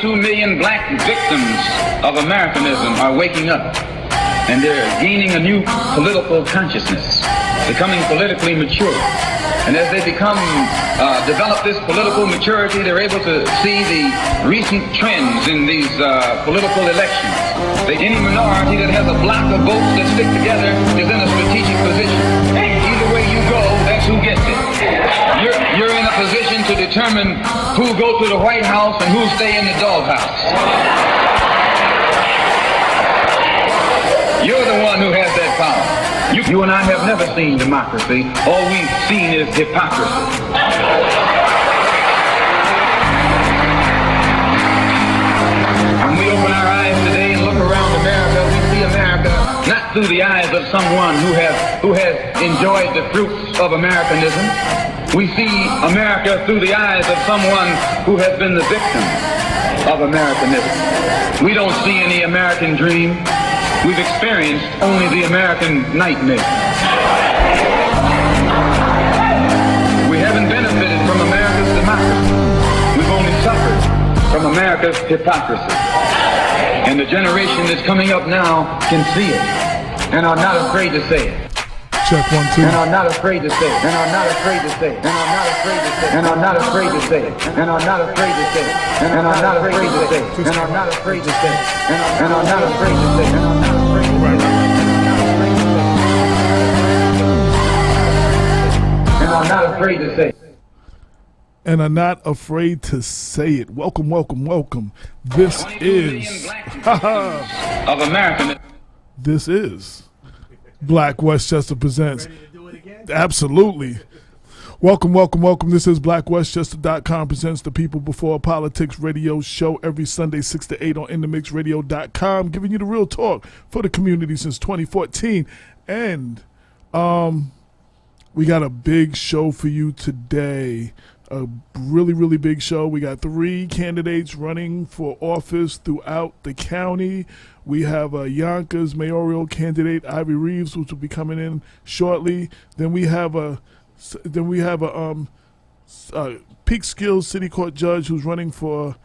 22 million black victims of Americanism are waking up, and they're gaining a new political consciousness, becoming politically mature. And as they develop this political maturity, they're able to see the recent trends in these political elections. Any minority that has a block of votes that stick together is in a strategic position. Either way you go, that's who gets it. You're in a position to determine who go to the White House and who stay in the doghouse. You're the one who has that power. You and I have never seen democracy. All we've seen is hypocrisy. When we open our eyes today and look around America, we see America not through the eyes of someone who has enjoyed the fruits of Americanism. We see America through the eyes of someone who has been the victim of Americanism. We don't see any American dream. We've experienced only the American nightmare. We haven't benefited from America's democracy. We've only suffered from America's hypocrisy. And the generation that's coming up now can see it and are not afraid to say it. Check 1, 2. And are not afraid to say it. And are not afraid to say it. And are not afraid to say it. And are not afraid to say it. And are not afraid to say it. And are not afraid to say it. And are not afraid to say it. And are not afraid to say it. And are not afraid to say it. And are not afraid to say it. And are not afraid to say it. Welcome, welcome, welcome. This is of American. This is Black Westchester Presents. Ready to do it again? Absolutely. Welcome, welcome, welcome. This is BlackWestchester.com presents the People Before Politics radio show every Sunday 6 to 8 on InTheMixRadio.com, giving you the real talk for the community since 2014. And we got a big show for you today. A really, really big show. We got 3 candidates running for office throughout the county. We have a Yonkers mayoral candidate, Ivy Reeves, which will be coming in shortly. Then we have a Peekskill City Court judge who's running for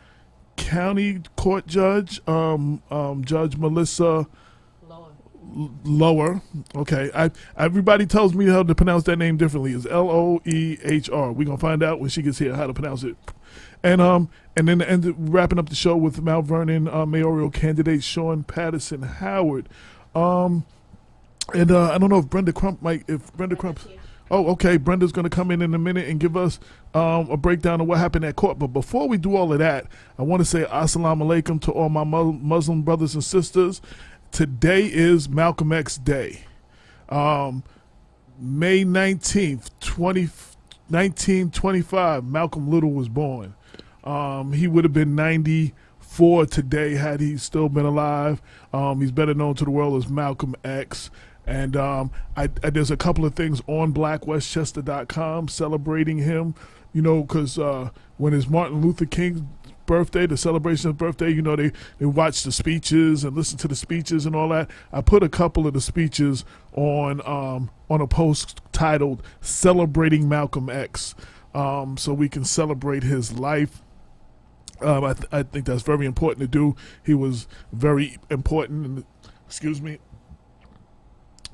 county court judge, Judge Melissa Lower. Okay, everybody tells me how to pronounce that name differently. It's Loehr. We're gonna find out when she gets here how to pronounce it. And then wrapping up the show with Mount Vernon mayoral candidate Sean Patterson Howard. I don't know if Brenda Crump Oh, okay. Brenda's going to come in a minute and give us a breakdown of what happened at court. But before we do all of that, I want to say assalamu alaikum to all my Muslim brothers and sisters. Today is Malcolm X Day. May 19th, 1925, Malcolm Little was born. He would have been 94 today had he still been alive. He's better known to the world as Malcolm X. And there's a couple of things on BlackWestchester.com celebrating him, because when it's Martin Luther King's birthday, the celebration of birthday, they watch the speeches and listen to the speeches and all that. I put a couple of the speeches on a post titled Celebrating Malcolm X, so we can celebrate his life. I think that's very important to do. He was very important,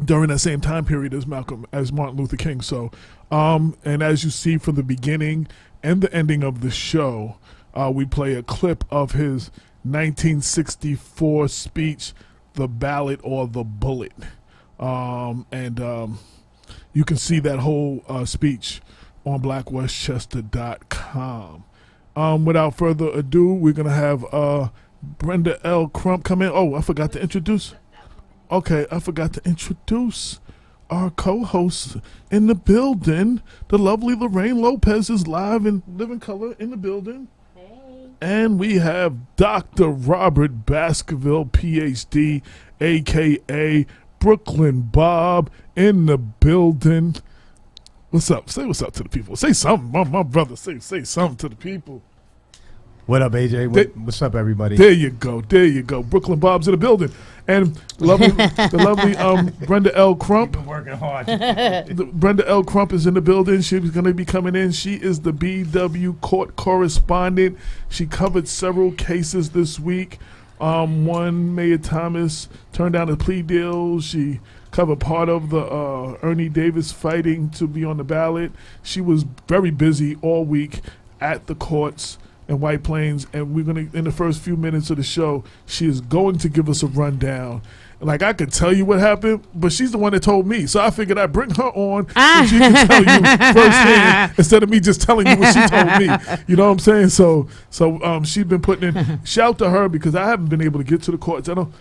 during that same time period as Martin Luther King. So, and as you see from the beginning and the ending of the show, we play a clip of his 1964 speech, "The Ballot or the Bullet," and you can see that whole speech on BlackWestchester.com. Without further ado, we're gonna have Brenda L. Crump come in. Oh, I forgot to introduce. Okay, I forgot to introduce our co-host in the building. The lovely Lorraine Lopez is live in living color in the building. Hey. And we have Dr. Robert Baskerville, PhD, a.k.a. Brooklyn Bob, in the building. What's up? Say what's up to the people. Say something, my brother. Say something to the people. What up, AJ? What's up, everybody? There you go. Brooklyn Bob's in the building. And the lovely Brenda L. Crump. You've been working hard. Brenda L. Crump is in the building. She's going to be coming in. She is the BW court correspondent. She covered several cases this week. One, Mayor Thomas turned down a plea deal. She covered part of the Ernie Davis fighting to be on the ballot. She was very busy all week at the courts in White Plains, and we're going to, in the first few minutes of the show, she is going to give us a rundown. Like, I could tell you what happened, but she's the one that told me. So I figured I'd bring her on so she can tell you firsthand instead of me just telling you what she told me. You know what I'm saying? So she's been putting in, shout to her, because I haven't been able to get to the courts. I don't,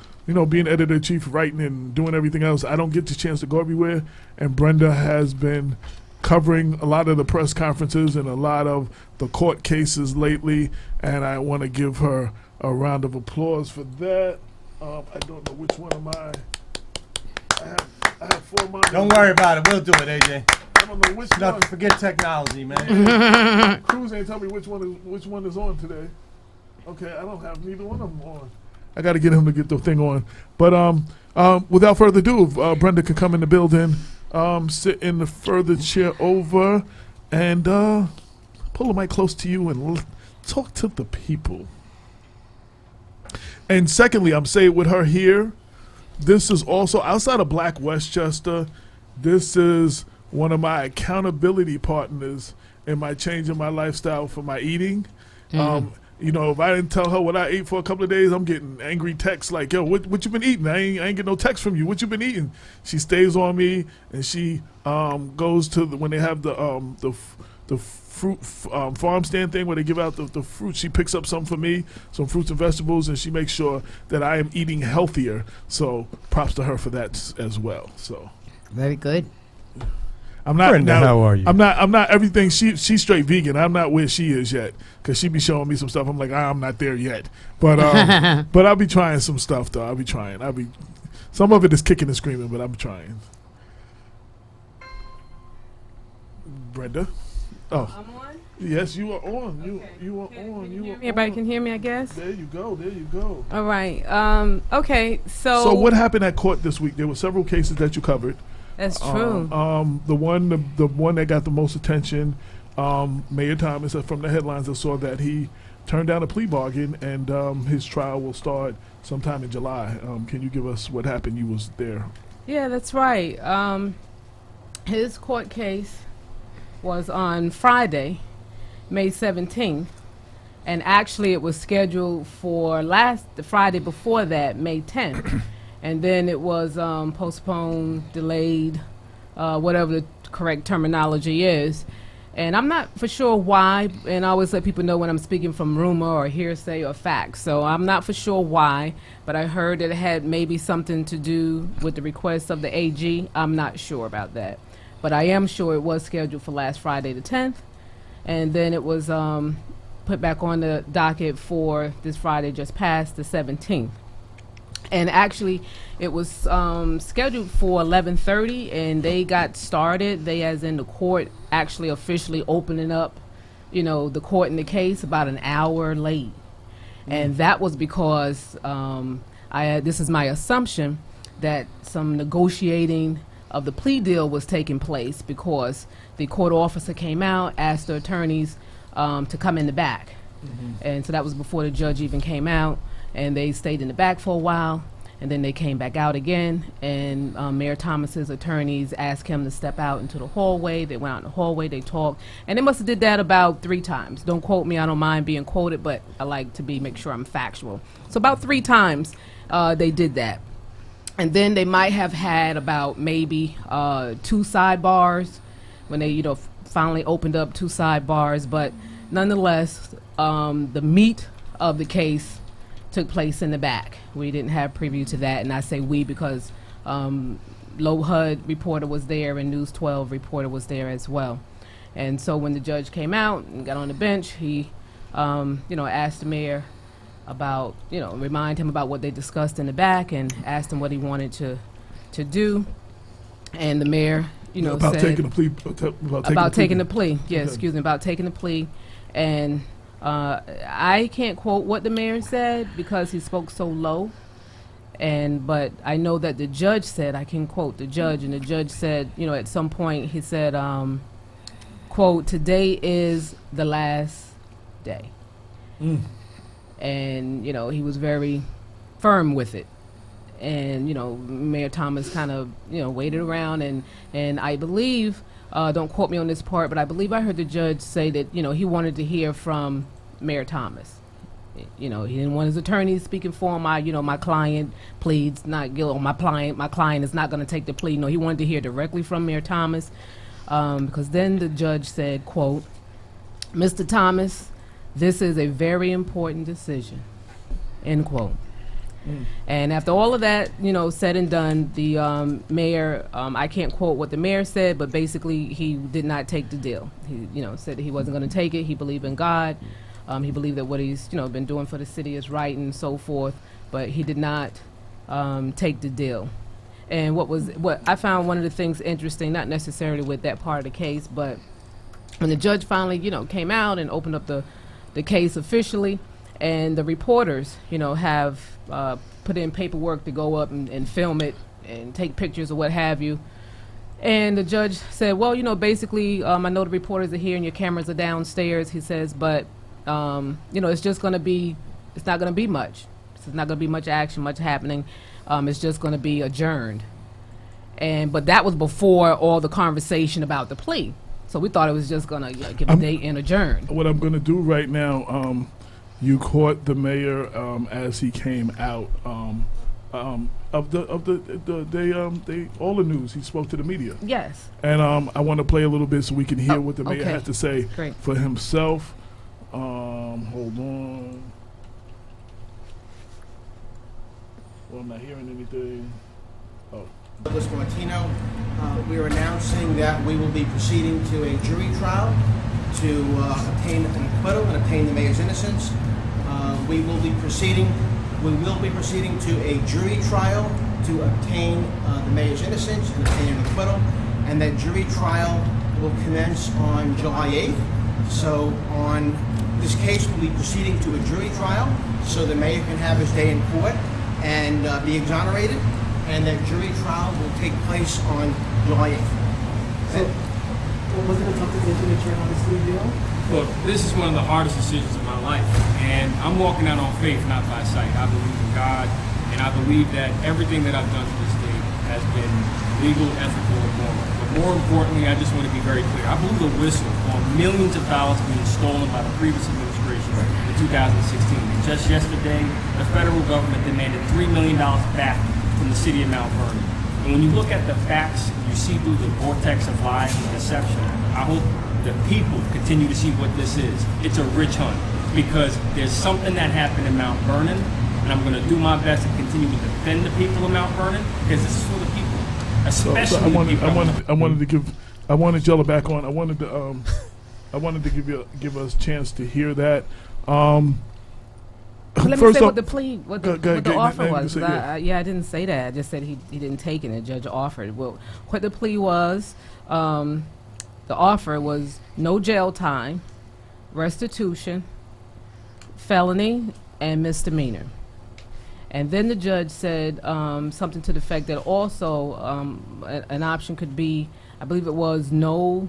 being editor-in-chief, writing and doing everything else, I don't get the chance to go everywhere. And Brenda has been covering a lot of the press conferences and a lot of the court cases lately, and I want to give her a round of applause for that. I don't know which one am I. I have 4 months. Don't worry about it. We'll do it, AJ. I don't know which one. Forget technology, man. Cruz ain't tell me which one is on today. Okay, I don't have neither one of them on. I got to get him to get the thing on. But without further ado, if Brenda can come in the building, sit in the further chair over, and pull the mic close to you and talk to the people. And secondly, I'm saying with her here, this is also outside of Black Westchester. This is one of my accountability partners in my changing my lifestyle for my eating. Mm-hmm. If I didn't tell her what I ate for a couple of days, I'm getting angry texts like, "Yo, what you been eating? I ain't getting no text from you. What you been eating?" She stays on me, and she goes to when they have the fruit farm stand thing where they give out the fruit. She picks up some for me, some fruits and vegetables, and she makes sure that I am eating healthier. So props to her for that as well. So very good. I'm not. Brenda, how are you? I'm not everything. She's straight vegan. I'm not where she is yet, because she be showing me some stuff. I'm like, I'm not there yet. But but I'll be trying some stuff though. Some of it is kicking and screaming, but I'm trying. Brenda. Oh. I'm on? Yes, you are on. Okay. You are Okay, on. You are Everybody on. can hear me, I guess? There you go. All right. Okay, So what happened at court this week? There were several cases that you covered. That's true. The one that got the most attention, Mayor Thomas, from the headlines I saw that he turned down a plea bargain, and his trial will start sometime in July. Can you give us what happened? You was there. Yeah, that's right. His court case was on Friday, May 17th, and actually it was scheduled for the Friday before that, May 10th, and then it was postponed, delayed, whatever the correct terminology is. And I'm not for sure why, and I always let people know when I'm speaking from rumor or hearsay or facts, so I'm not for sure why, but I heard that it had maybe something to do with the request of the AG. I'm not sure about that. But I am sure it was scheduled for last Friday the 10th, and then it was put back on the docket for this Friday just passed, the 17th. And actually, it was scheduled for 11:30, and they got started. They, as in the court, actually officially opening up, the court in the case about an hour late. And that was because this is my assumption that some negotiating of the plea deal was taking place, because the court officer came out, asked the attorneys to come in the back. Mm-hmm. And so that was before the judge even came out, and they stayed in the back for a while, and then they came back out again, and Mayor Thomas's attorneys asked him to step out into the hallway. They went out in the hallway, they talked, and they must have did that about 3 times. Don't quote me, I don't mind being quoted, but I like to make sure I'm factual. So about 3 times they did that. And then they might have had about maybe 2 sidebars when they, finally opened up 2 sidebars. But nonetheless, the meat of the case took place in the back. We didn't have preview to that, and I say we because Low HUD reporter was there and News 12 reporter was there as well. And so when the judge came out and got on the bench, he, asked the mayor about, remind him about what they discussed in the back, and asked him what he wanted to do. And the mayor, about said taking the plea. about taking the plea. Yes, Okay. excuse me, about taking the plea. And I can't quote what the mayor said because he spoke so low. But I know that the judge said, I can quote the judge, and the judge said, at some point he said, quote, "Today is the last day." And, he was very firm with it. And, Mayor Thomas kind of, waited around and I believe, don't quote me on this part, but I believe I heard the judge say that, he wanted to hear from Mayor Thomas. He didn't want his attorney speaking for him. My client pleads not guilty. My client is not going to take the plea. No, he wanted to hear directly from Mayor Thomas, because then the judge said, quote, "Mr. Thomas, this is a very important decision," end quote. And after all of that, said and done, the mayor, I can't quote what the mayor said, but basically he did not take the deal. He, said that he wasn't going to take it. He believed in God. He believed that what he's, been doing for the city is right and so forth, but he did not take the deal. And what I found one of the things interesting, not necessarily with that part of the case, but when the judge finally, came out and opened up the case officially, and the reporters, have put in paperwork to go up and film it and take pictures or what have you. And the judge said, well, basically, I know the reporters are here and your cameras are downstairs. He says, but, it's just going to be, it's not going to be much. It's not going to be much action, much happening. It's just going to be adjourned. But that was before all the conversation about the plea. So we thought it was just going to give a date and adjourn. What I'm going to do right now, you caught the mayor as he came out of the all the news. He spoke to the media. Yes. And I want to play a little bit so we can hear what the mayor had to say for himself. Hold on. Well, I'm not hearing anything. Oh. Douglas Martino, we are announcing that we will be proceeding to a jury trial to obtain an acquittal and obtain the mayor's innocence. We will be proceeding to a jury trial to obtain the mayor's innocence and obtain an acquittal, and that jury trial will commence on July 8th. So on this case, we'll be proceeding to a jury trial so the mayor can have his day in court and be exonerated, and that jury trial will take place on July 8th. So, was it a tough decision that you're on this plea deal? Look, this is one of the hardest decisions of my life, and I'm walking out on faith, not by sight. I believe in God, and I believe that everything that I've done to this day has been legal, ethical, and moral. But more importantly, I just want to be very clear. I blew the whistle on millions of ballots being stolen by the previous administration in 2016. And just yesterday, the federal government demanded $3 million back from the city of Mount Vernon. And when you look at the facts, you see through the vortex of lies and deception. I hope the people continue to see what this is. It's a witch hunt, because there's something that happened in Mount Vernon, and I'm going to do my best to continue to defend the people of Mount Vernon, because this is for the people, especially I wanted y'all back on. I wanted to give us a chance to hear that. Let me say what the plea, what the offer was. I didn't say that. I just said he didn't take it. And the judge offered. Well, what the plea was, the offer was no jail time, restitution, felony, and misdemeanor. And then the judge said something to the effect that also an option could be, I believe it was no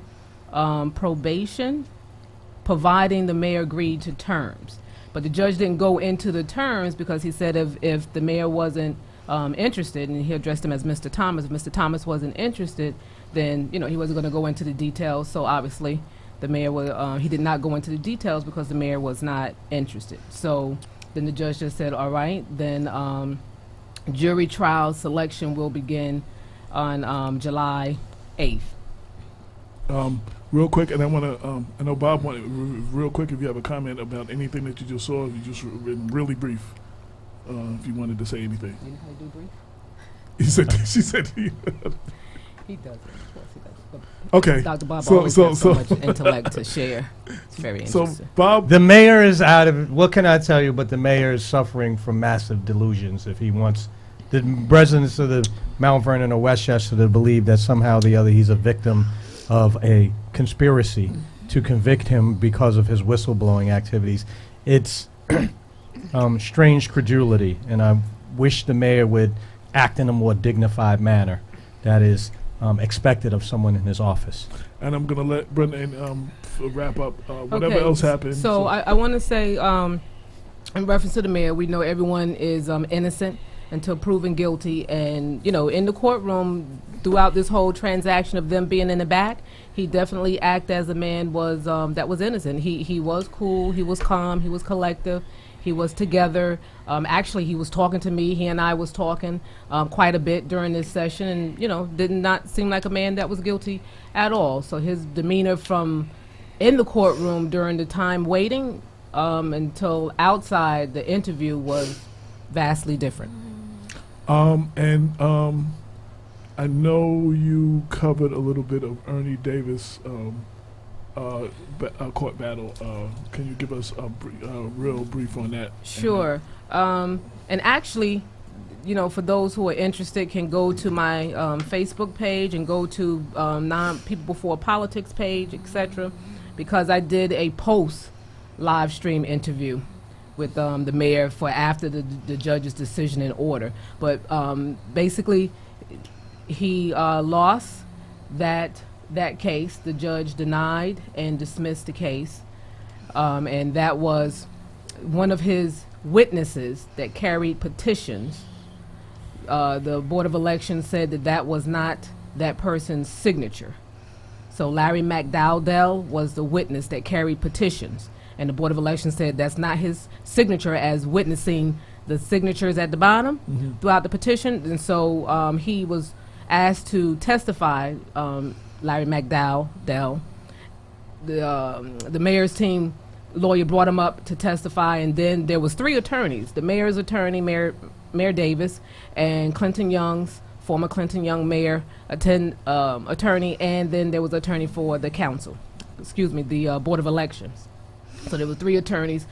probation, providing the mayor agreed to terms. But the judge didn't go into the terms, because he said if the mayor wasn't interested, and he addressed him as Mr. Thomas, if Mr. Thomas wasn't interested, then he wasn't going to go into the details. So obviously the mayor was, he did not go into the details because the mayor was not interested. So then the judge just said, all right, then jury trial selection will begin on July 8th. Real quick, and I want to, I know Bob wanted, real quick, if you have a comment about anything that you just saw, if you just really brief, if you wanted to say anything. You know how to do brief? She said he does it. Of course he does. But okay. Dr. Bob always has so much intellect to share. It's very interesting. So, Bob, The mayor is out of it. What can I tell you? But the mayor is suffering from massive delusions. If he wants the residents of the Mount Vernon or Westchester to believe that somehow or the other he's a victim of a conspiracy to convict him because of his whistleblowing activities. It's strange credulity, and I wish the mayor would act in a more dignified manner that is expected of someone in his office. And I'm going to let Brendan wrap up whatever else happens. So I want to say, in reference to the mayor, we know everyone is innocent until proven guilty. And, in the courtroom, throughout this whole transaction of them being in the back, he definitely acted as a man was that was innocent. He was cool, he was calm, he was collective, he was together. Actually, he was talking to me. He and I was talking quite a bit during this session, and did not seem like a man that was guilty at all. So his demeanor from in the courtroom during the time waiting until outside the interview was vastly different. I know you covered a little bit of Ernie Davis court battle. Can you give us a real brief on that? Sure. And actually, for those who are interested, can go to my Facebook page and go to People Before Politics page, etc., because I did a post live stream interview with the mayor for after the judge's decision and order. But basically, he lost that case. The judge denied and dismissed the case, and that was one of his witnesses that carried petitions. The Board of Elections said that was not that person's signature. So Larry McDowell was the witness that carried petitions, and the Board of Elections said that's not his signature as witnessing the signatures at the bottom throughout the petition. And so he was asked to testify, Larry McDowell. The mayor's team lawyer brought him up to testify, and then there was 3 attorneys: the mayor's attorney, Mayor Davis, and Clinton Young's former Clinton Young mayor attorney, and then there was attorney for the council, the Board of Elections. So there were 3 attorneys,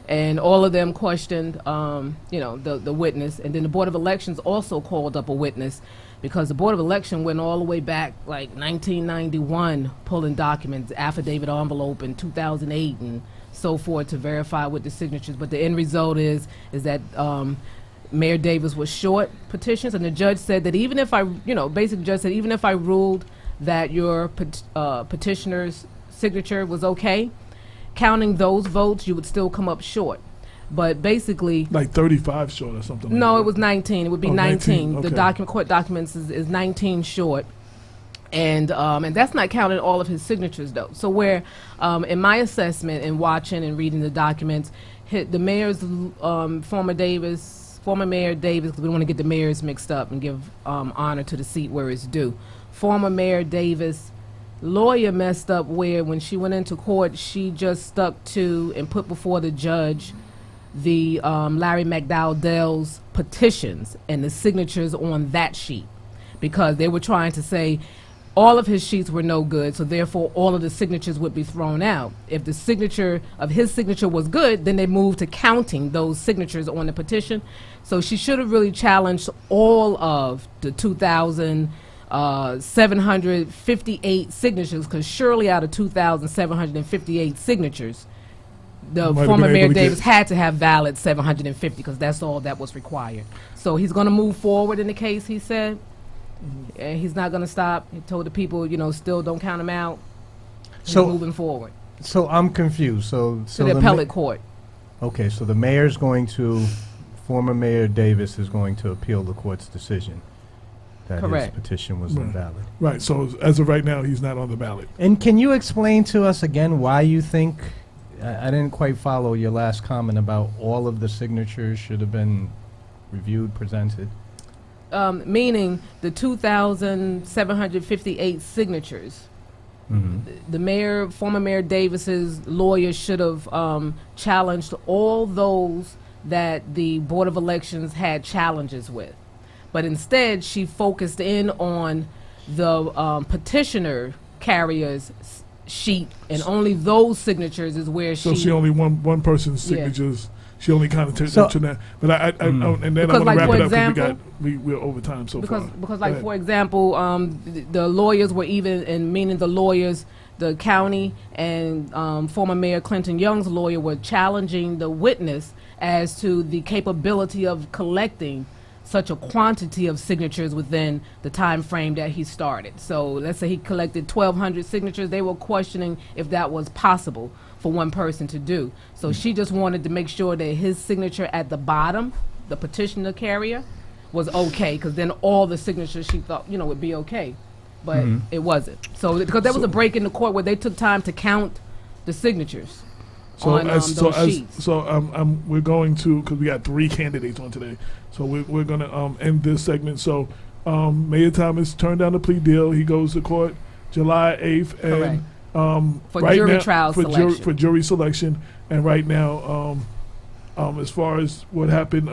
and all of them questioned, the witness, and then the Board of Elections also called up a witness, because the Board of Election went all the way back, like 1991, pulling documents, affidavit envelope in 2008, and so forth to verify with the signatures. But the end result is that Mayor Davis was short petitions, and the judge said that even if I ruled that your petitioner's signature was okay, counting those votes, you would still come up short. But basically, like 35 short or something. No, like it was 19. It would be 19. Okay. The court documents is 19 short, and that's not counting all of his signatures though. So where, in my assessment and watching and reading the documents, the mayor's former Mayor Davis, because we don't want to get the mayors mixed up and give honor to the seat where it's due. Former Mayor Davis' lawyer messed up where when she went into court, she just stuck to and put before the judge the Larry McDowell's petitions and the signatures on that sheet, because they were trying to say all of his sheets were no good, so therefore all of the signatures would be thrown out. If the signature of his signature was good, then they moved to counting those signatures on the petition. So she should have really challenged all of the 2,758 signatures, because surely out of 2,758 signatures, the former Mayor Davis had to have valid 750, because that's all that was required. So he's going to move forward in the case, he said. And he's not going to stop. He told the people, still don't count him out. He's moving forward. So I'm confused. So the appellate court. Okay, so the former Mayor Davis is going to appeal the court's decision that Correct. his petition was invalid. Right, so as of right now, he's not on the ballot. And can you explain to us again why you think, I didn't quite follow your last comment about all of the signatures should have been reviewed, presented? Meaning the 2,758 signatures. The former Mayor Davis's lawyer should have challenged all those that the Board of Elections had challenges with. But instead, she focused in on the petitioner carrier's sheet, and only those signatures is where So she only one person's signatures. She only kind of took to that. But and then because, I'm going to wrap it up example, because we're over time so far. Because for example, the lawyers were even, and meaning the lawyers the county and former Mayor Clinton Young's lawyer were challenging the witness as to the capability of collecting such a quantity of signatures within the time frame that he started. So let's say he collected 1,200 signatures. They were questioning if that was possible for one person to do. So she just wanted to make sure that his signature at the bottom, the petitioner carrier, was okay, because then all the signatures she thought, would be okay. But it wasn't. So because there was a break in the court where they took time to count the signatures. We're going to, because we got 3 candidates on today, so we're going to end this segment. So Mayor Thomas turned down the plea deal. He goes to court July 8th. And for right jury now, trial selection. For jury selection. And right now, as far as what happened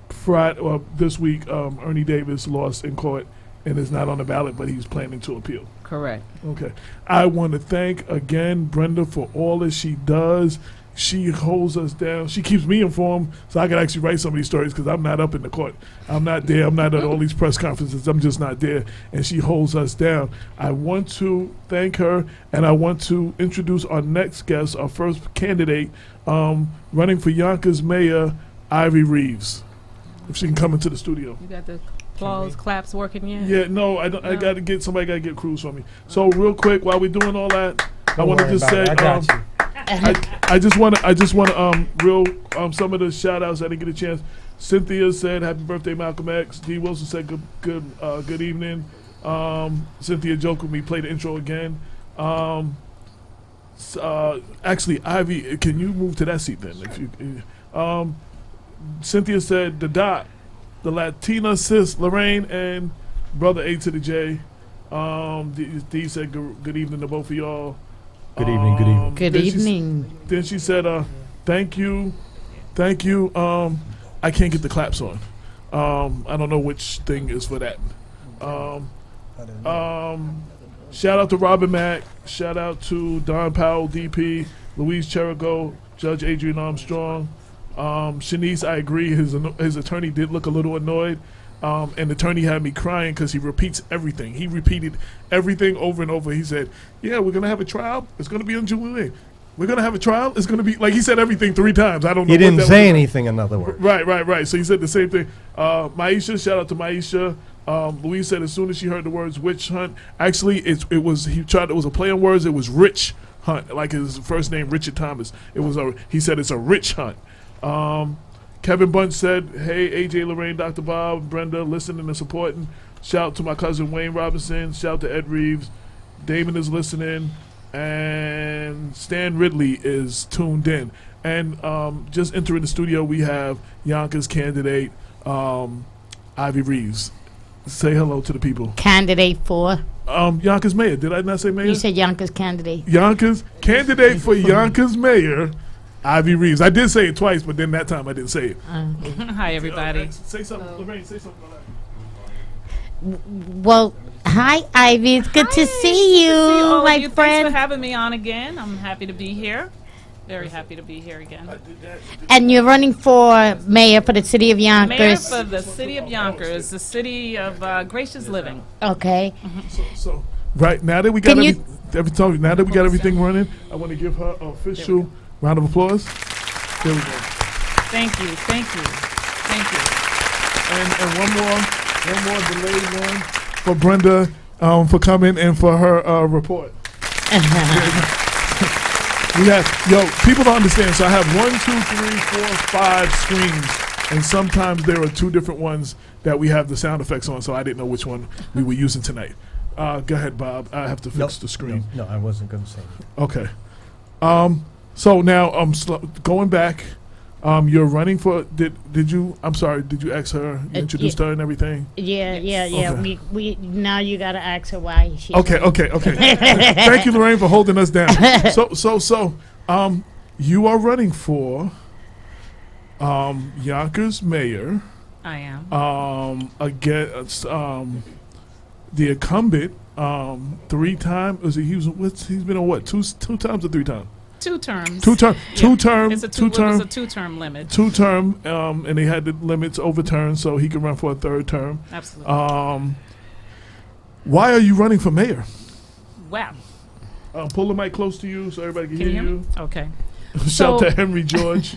Friday, this week, Ernie Davis lost in court and is not on the ballot, but he's planning to appeal. Correct. Okay. I want to thank again Brenda for all that she does. She holds us down. She keeps me informed so I can actually write some of these stories, because I'm not up in the court. I'm not there. I'm not at all these press conferences. I'm just not there. And she holds us down. I want to thank her, and I want to introduce our next guest, our first candidate, running for Yonkers Mayor, Ivy Reeves. If she can come into the studio. You got the applause claps working yet? Yeah, no, I don't. No. I got to get somebody. Got to get crews for me. So real quick, while we're doing all that, I want to just say, I got you. I just want to some of the shout outs. I didn't get a chance. Cynthia said happy birthday, Malcolm X. D Wilson said good evening. Cynthia joked with me, play the intro again. Actually, Ivy, can you move to that seat then? If you, Cynthia said the Latina sis Lorraine and brother A to the J. D said good evening to both of y'all. Good evening. Good evening. Good evening. Then she said, thank you. I can't get the claps on. I don't know which thing is for that. Shout out to Robin Mack. Shout out to Don Powell, DP, Louise Cherigo, Judge Adrian Armstrong. Shanice, I agree. His attorney did look a little annoyed. And the attorney had me crying because he repeats everything. He repeated everything over and over. He said, yeah, we're going to have a trial. It's going to be on June 8th. We're going to have a trial. It's going to be, like, he said everything 3 times. I don't know. He didn't say anything, in other words. Right. So he said the same thing. Maisha, shout out to Maisha. Louise said as soon as she heard the words witch hunt, actually it was a play on words. It was Rich Hunt, like his first name, Richard Thomas. He said it's a rich hunt. Kevin Bunch said, hey, AJ, Lorraine, Dr. Bob, Brenda, listening and supporting. Shout out to my cousin Wayne Robinson. Shout out to Ed Reeves. Damon is listening. And Stan Ridley is tuned in. And just entering the studio, we have Yonkers candidate Ivy Reeves. Say hello to the people. Candidate for? Yonkers mayor. Did I not say mayor? You said Yonkers candidate. Yonkers candidate for Yonkers mayor, Ivy Reeves. I did say it twice, but then that time I didn't say it. Hi, everybody. Say something, Lorraine. Say something. Well, hi, Ivy. It's good to see you, my friend. Thanks for having me on again. I'm happy to be here. Very happy to be here again. And you're running for mayor for the city of Yonkers. Mayor for the city of Yonkers, the city of gracious living. Okay. So right now that we got everything running, I want to give her an official round of applause. There we go. Thank you. And one more delayed one for Brenda for coming and for her report. We have, people don't understand. So I have 1, 2, 3, 4, 5 screens, and sometimes there are 2 different ones that we have the sound effects on. So I didn't know which one we were using tonight. Go ahead, Bob. I have to fix the screen. No, I wasn't going to say anything. Okay. So now going back. You're running for. Did you? I'm sorry. Did you ask her? You introduced her and everything. Yeah. Okay. We now you gotta ask her why she. Okay. Thank you, Lorraine, for holding us down. So, you are running for, Yonkers mayor. I am. Against the incumbent, 3 times. He's been on what? Two times or 3 times? 2 terms. 2 term. Yeah. 2 term. It's a 2-term limit. 2 term, and they had the limits overturned, so he could run for a 3rd term. Absolutely. Why are you running for mayor? Wow. Pull the mic close to you so everybody can Can you hear hear you. me? Okay. Shout So- to Henry George.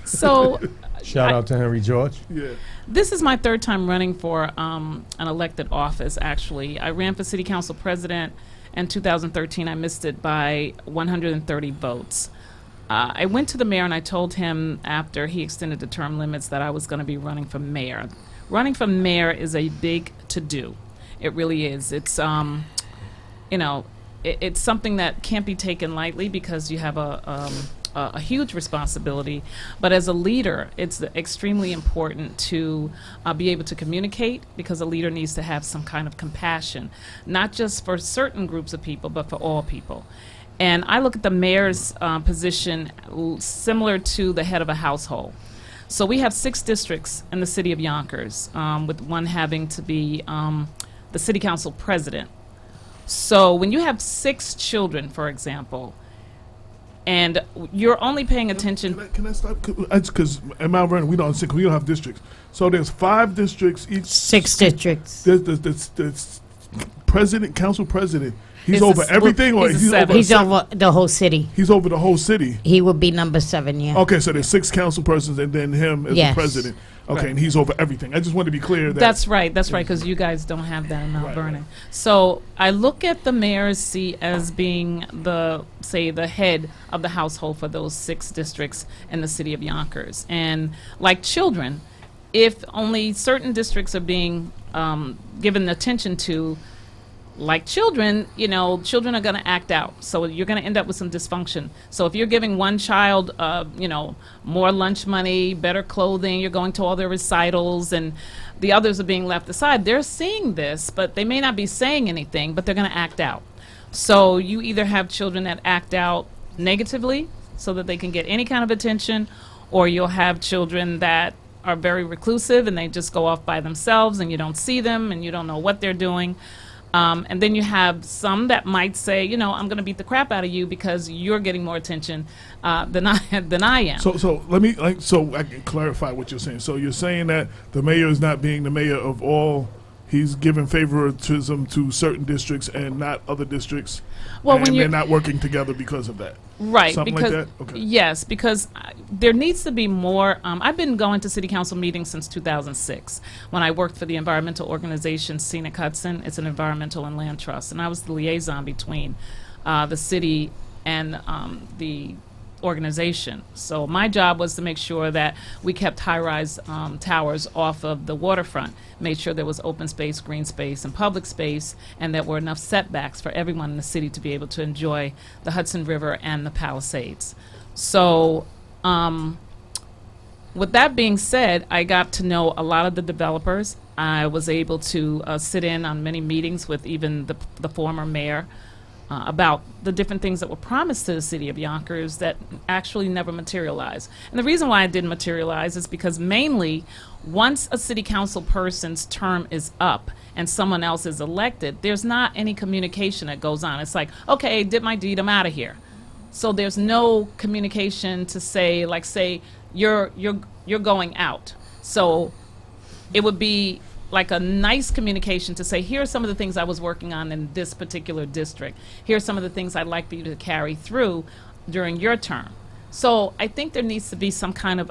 So Shout out to Henry George. Yeah. this is my third time running for an elected office, actually. I ran for city council president in 2013. I missed it by 130 votes. I went to the mayor and I told him after he extended the term limits that I was going to be running for mayor. Running for mayor is a big to-do. It really is. It's, it's something that can't be taken lightly because you have a huge responsibility. But as a leader, it's extremely important to be able to communicate, because a leader needs to have some kind of compassion, not just for certain groups of people, but for all people. And I look at the mayor's position similar to the head of a household. So we have 6 districts in the city of Yonkers, with one having to be the city council president. So when you have 6 children, for example, and you're only paying attention. Can I stop? Because in Mount Vernon, we don't have districts. So there's 5 districts each. 6 districts. There's president, council president. He's It's over a- everything, or he's a he's seven. over. He's over the whole city. He's over the whole city. He will be number 7, yeah. Okay, so there's 6 council persons, and then him as Yes. the president. Okay, Right. and he's over everything. I just want to be clear that That's right, because you guys don't have that in Mount Right, Vernon. right. So I look at the mayor's seat as being the head of the household for those 6 districts in the city of Yonkers. And like children, if only certain districts are being given attention to, like children, children are going to act out. So you're going to end up with some dysfunction. So if you're giving one child, more lunch money, better clothing, you're going to all their recitals, and the others are being left aside, they're seeing this, but they may not be saying anything, but they're going to act out. So you either have children that act out negatively so that they can get any kind of attention, or you'll have children that are very reclusive and they just go off by themselves and you don't see them and you don't know what they're doing. And then you have some that might say, I'm going to beat the crap out of you because you're getting more attention than I am. So let me so I can clarify what you're saying. So you're saying that the mayor is not being the mayor of all. He's giving favoritism to certain districts and not other districts. Well, and when they're you're not working together because of that. right, Something because like that? Okay. yes, because there needs to be more. I've been going to city council meetings since 2006 when I worked for the environmental organization Scenic Hudson. It's an environmental and land trust, and I was the liaison between the city and the organization. So my job was to make sure that we kept high-rise towers off of the waterfront, made sure there was open space, green space, and public space, and there were enough setbacks for everyone in the city to be able to enjoy the Hudson River and the Palisades. So with that being said, I got to know a lot of the developers. I was able to sit in on many meetings with even the former mayor about the different things that were promised to the city of Yonkers that actually never materialized. And the reason why it didn't materialize is because mainly once a city council person's term is up and someone else is elected, there's not any communication that goes on. It's like, okay, did my deed, I'm out of here. So there's no communication to say, like, say you're going out. So it would be like a nice communication to say, here are some of the things I was working on in this particular district. Here are some of the things I'd like for you to carry through during your term. So I think there needs to be some kind of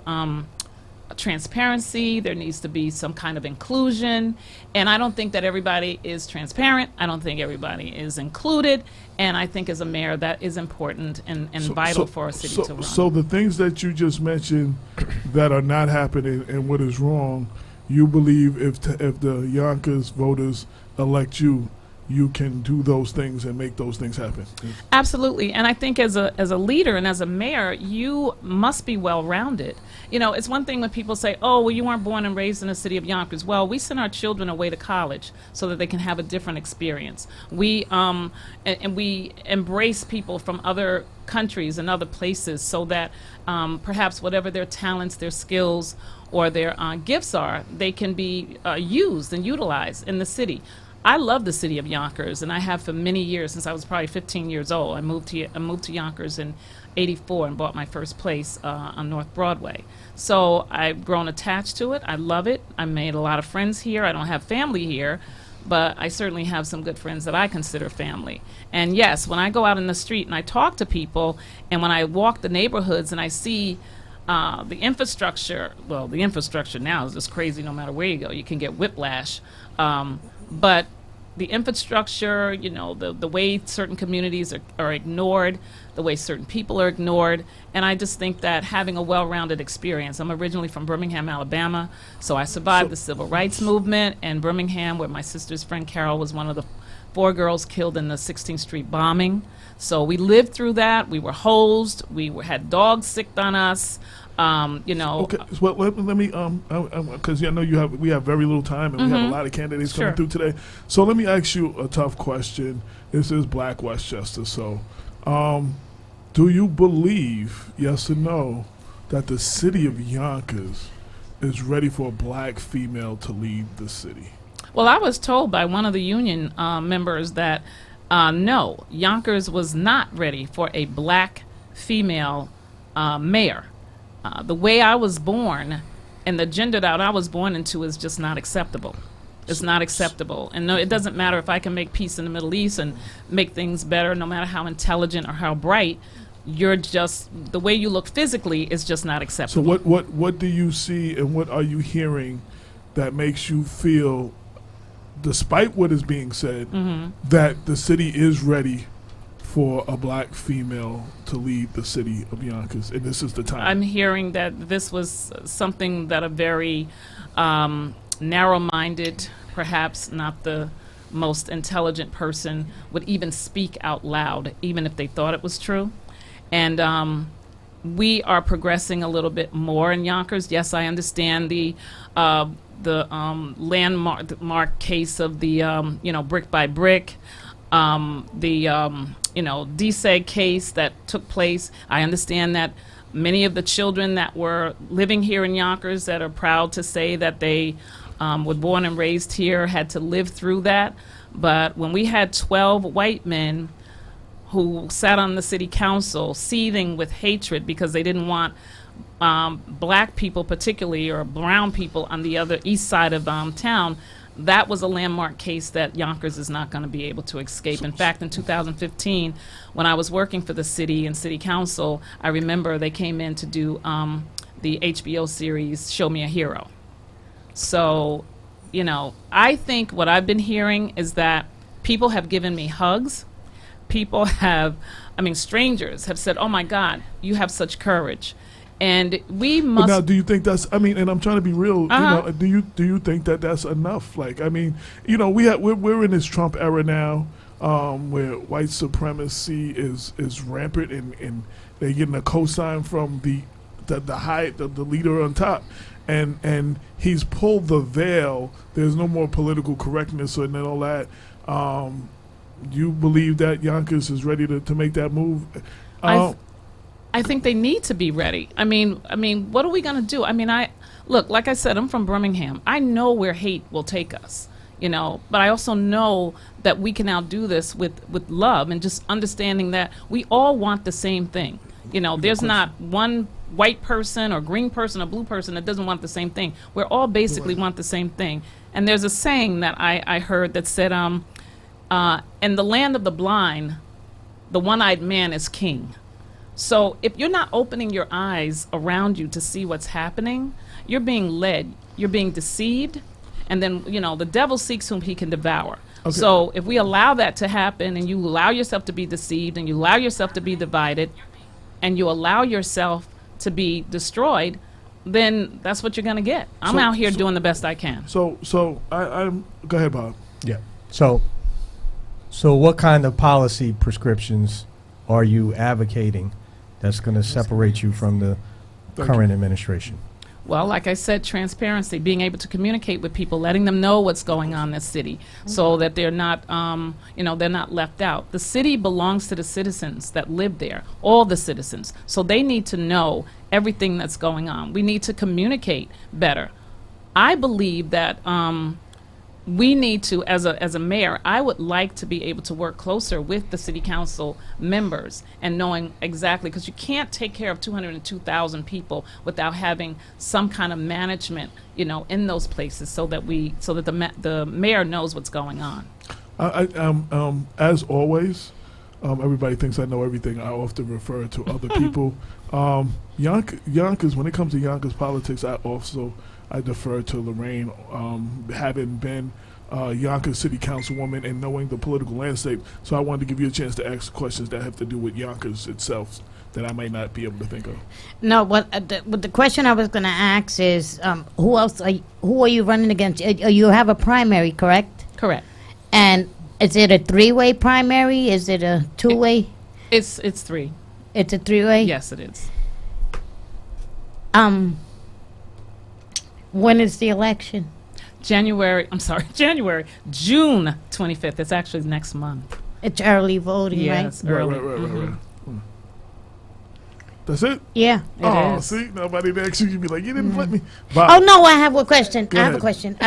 transparency. There needs to be some kind of inclusion. And I don't think that everybody is transparent. I don't think everybody is included. And I think as a mayor, that is important and vital for a city to run. So the things that you just mentioned that are not happening and what is wrong, you believe if the Yonkers voters elect you, you can do those things and make those things happen. Absolutely. And I think as a leader and as a mayor, you must be well-rounded. It's one thing when people say, oh, well, you weren't born and raised in the city of Yonkers. Well, we send our children away to college so that they can have a different experience. We and we embrace people from other countries and other places so that perhaps whatever their talents, their skills, or their gifts are, they can be used and utilized in the city. I love the city of Yonkers, and I have for many years, since I was probably 15 years old. I moved to Yonkers in '84 and bought my first place on North Broadway. So I've grown attached to it. I love it. I made a lot of friends here. I don't have family here, but I certainly have some good friends that I consider family. And yes, when I go out in the street and I talk to people, and when I walk the neighborhoods and I see the infrastructure, well, the infrastructure now is just crazy no matter where you go. You can get whiplash. But the infrastructure, you know, the way certain communities are ignored, the way certain people are ignored. And I just think that having a well-rounded experience. I'm originally from Birmingham, Alabama, so I survived the civil rights movement in Birmingham, where my sister's friend Carol was one of the 4 girls killed in the 16th Street bombing. So we lived through that. We were hosed. Had dogs sicked on us. You know. Okay. Well, let me because I know we have very little time and we have a lot of candidates coming through today. So let me ask you a tough question. This is Black Westchester. So, do you believe, yes or no, that the city of Yonkers is ready for a black female to lead the city? Well, I was told by one of the union members that no, Yonkers was not ready for a black female mayor. The way I was born and the gender that I was born into is just not acceptable. It's not acceptable. And no, it doesn't matter if I can make peace in the Middle East and make things better, no matter how intelligent or how bright, you're just, the way you look physically is just not acceptable. So what do you see and what are you hearing that makes you feel, despite what is being said, that the city is ready for a black female to lead the city of Yonkers, and this is the time? I'm hearing that this was something that a very narrow-minded, perhaps not the most intelligent person would even speak out loud, even if they thought it was true. And we are progressing a little bit more in Yonkers. Yes, I understand the landmark case of the brick by brick, DSEG case that took place. I understand that many of the children that were living here in Yonkers that are proud to say that they were born and raised here had to live through that. But when we had 12 white men who sat on the city council seething with hatred because they didn't want black people particularly, or brown people on the other east side of town, that was a landmark case that Yonkers is not going to be able to escape. In fact, in 2015, when I was working for the city and city council, I remember they came in to do the HBO series Show Me a Hero. So, you know, I think what I've been hearing is that people have given me hugs. People have, strangers have said, "Oh my God, you have such courage." And we must. But now, do you think that's? And I'm trying to be real. Do you think that that's enough? Like, we're in this Trump era now, where white supremacy is rampant, and they're getting a cosign from the leader on top, and he's pulled the veil. There's no more political correctness and all that. Do you believe that Yonkers is ready to make that move? I think they need to be ready. I mean, what are we going to do? Look, like I said, I'm from Birmingham. I know where hate will take us, but I also know that we can now do this with love and just understanding that we all want the same thing. There's not one white person or green person or blue person that doesn't want the same thing. We all basically want the same thing. And there's a saying that I heard that said, in the land of the blind, the one-eyed man is king. So if you're not opening your eyes around you to see what's happening, you're being led, you're being deceived, and then, the devil seeks whom he can devour. Okay. So if we allow that to happen, and you allow yourself to be deceived, and you allow yourself to be divided, and you allow yourself to be destroyed, then that's what you're going to get. I'm out here doing the best I can. So I'm go ahead, Bob. Yeah. So what kind of policy prescriptions are you advocating that's going to separate you from the current administration? Well, like I said, transparency, being able to communicate with people, letting them know what's going on in the city, so that they're not, they're not left out. The city belongs to the citizens that live there, all the citizens. So they need to know everything that's going on. We need to communicate better. I believe that we need to, as a mayor, I would like to be able to work closer with the city council members and knowing exactly, because you can't take care of 202,000 people without having some kind of management, in those places, so that the mayor knows what's going on. As always, everybody thinks I know everything. I often refer to other people. Yonkers, when it comes to Yonkers politics, I defer to Lorraine, having been Yonkers City Councilwoman and knowing the political landscape. So I wanted to give you a chance to ask questions that have to do with Yonkers itself that I might not be able to think of. No, what the question I was going to ask is, who are you running against? You have a primary, correct? Correct. And is it a three-way primary? Is it a two-way? It's three. It's a three-way? Yes, it is. When is the election? June 25th. It's actually next month. It's early voting, Yes, right? early. Right. That's it? Yeah. Oh, is. see? Nobody asked you. You'd be like, you didn't let me. Oh, no, I have a question. Go I have a ahead. question.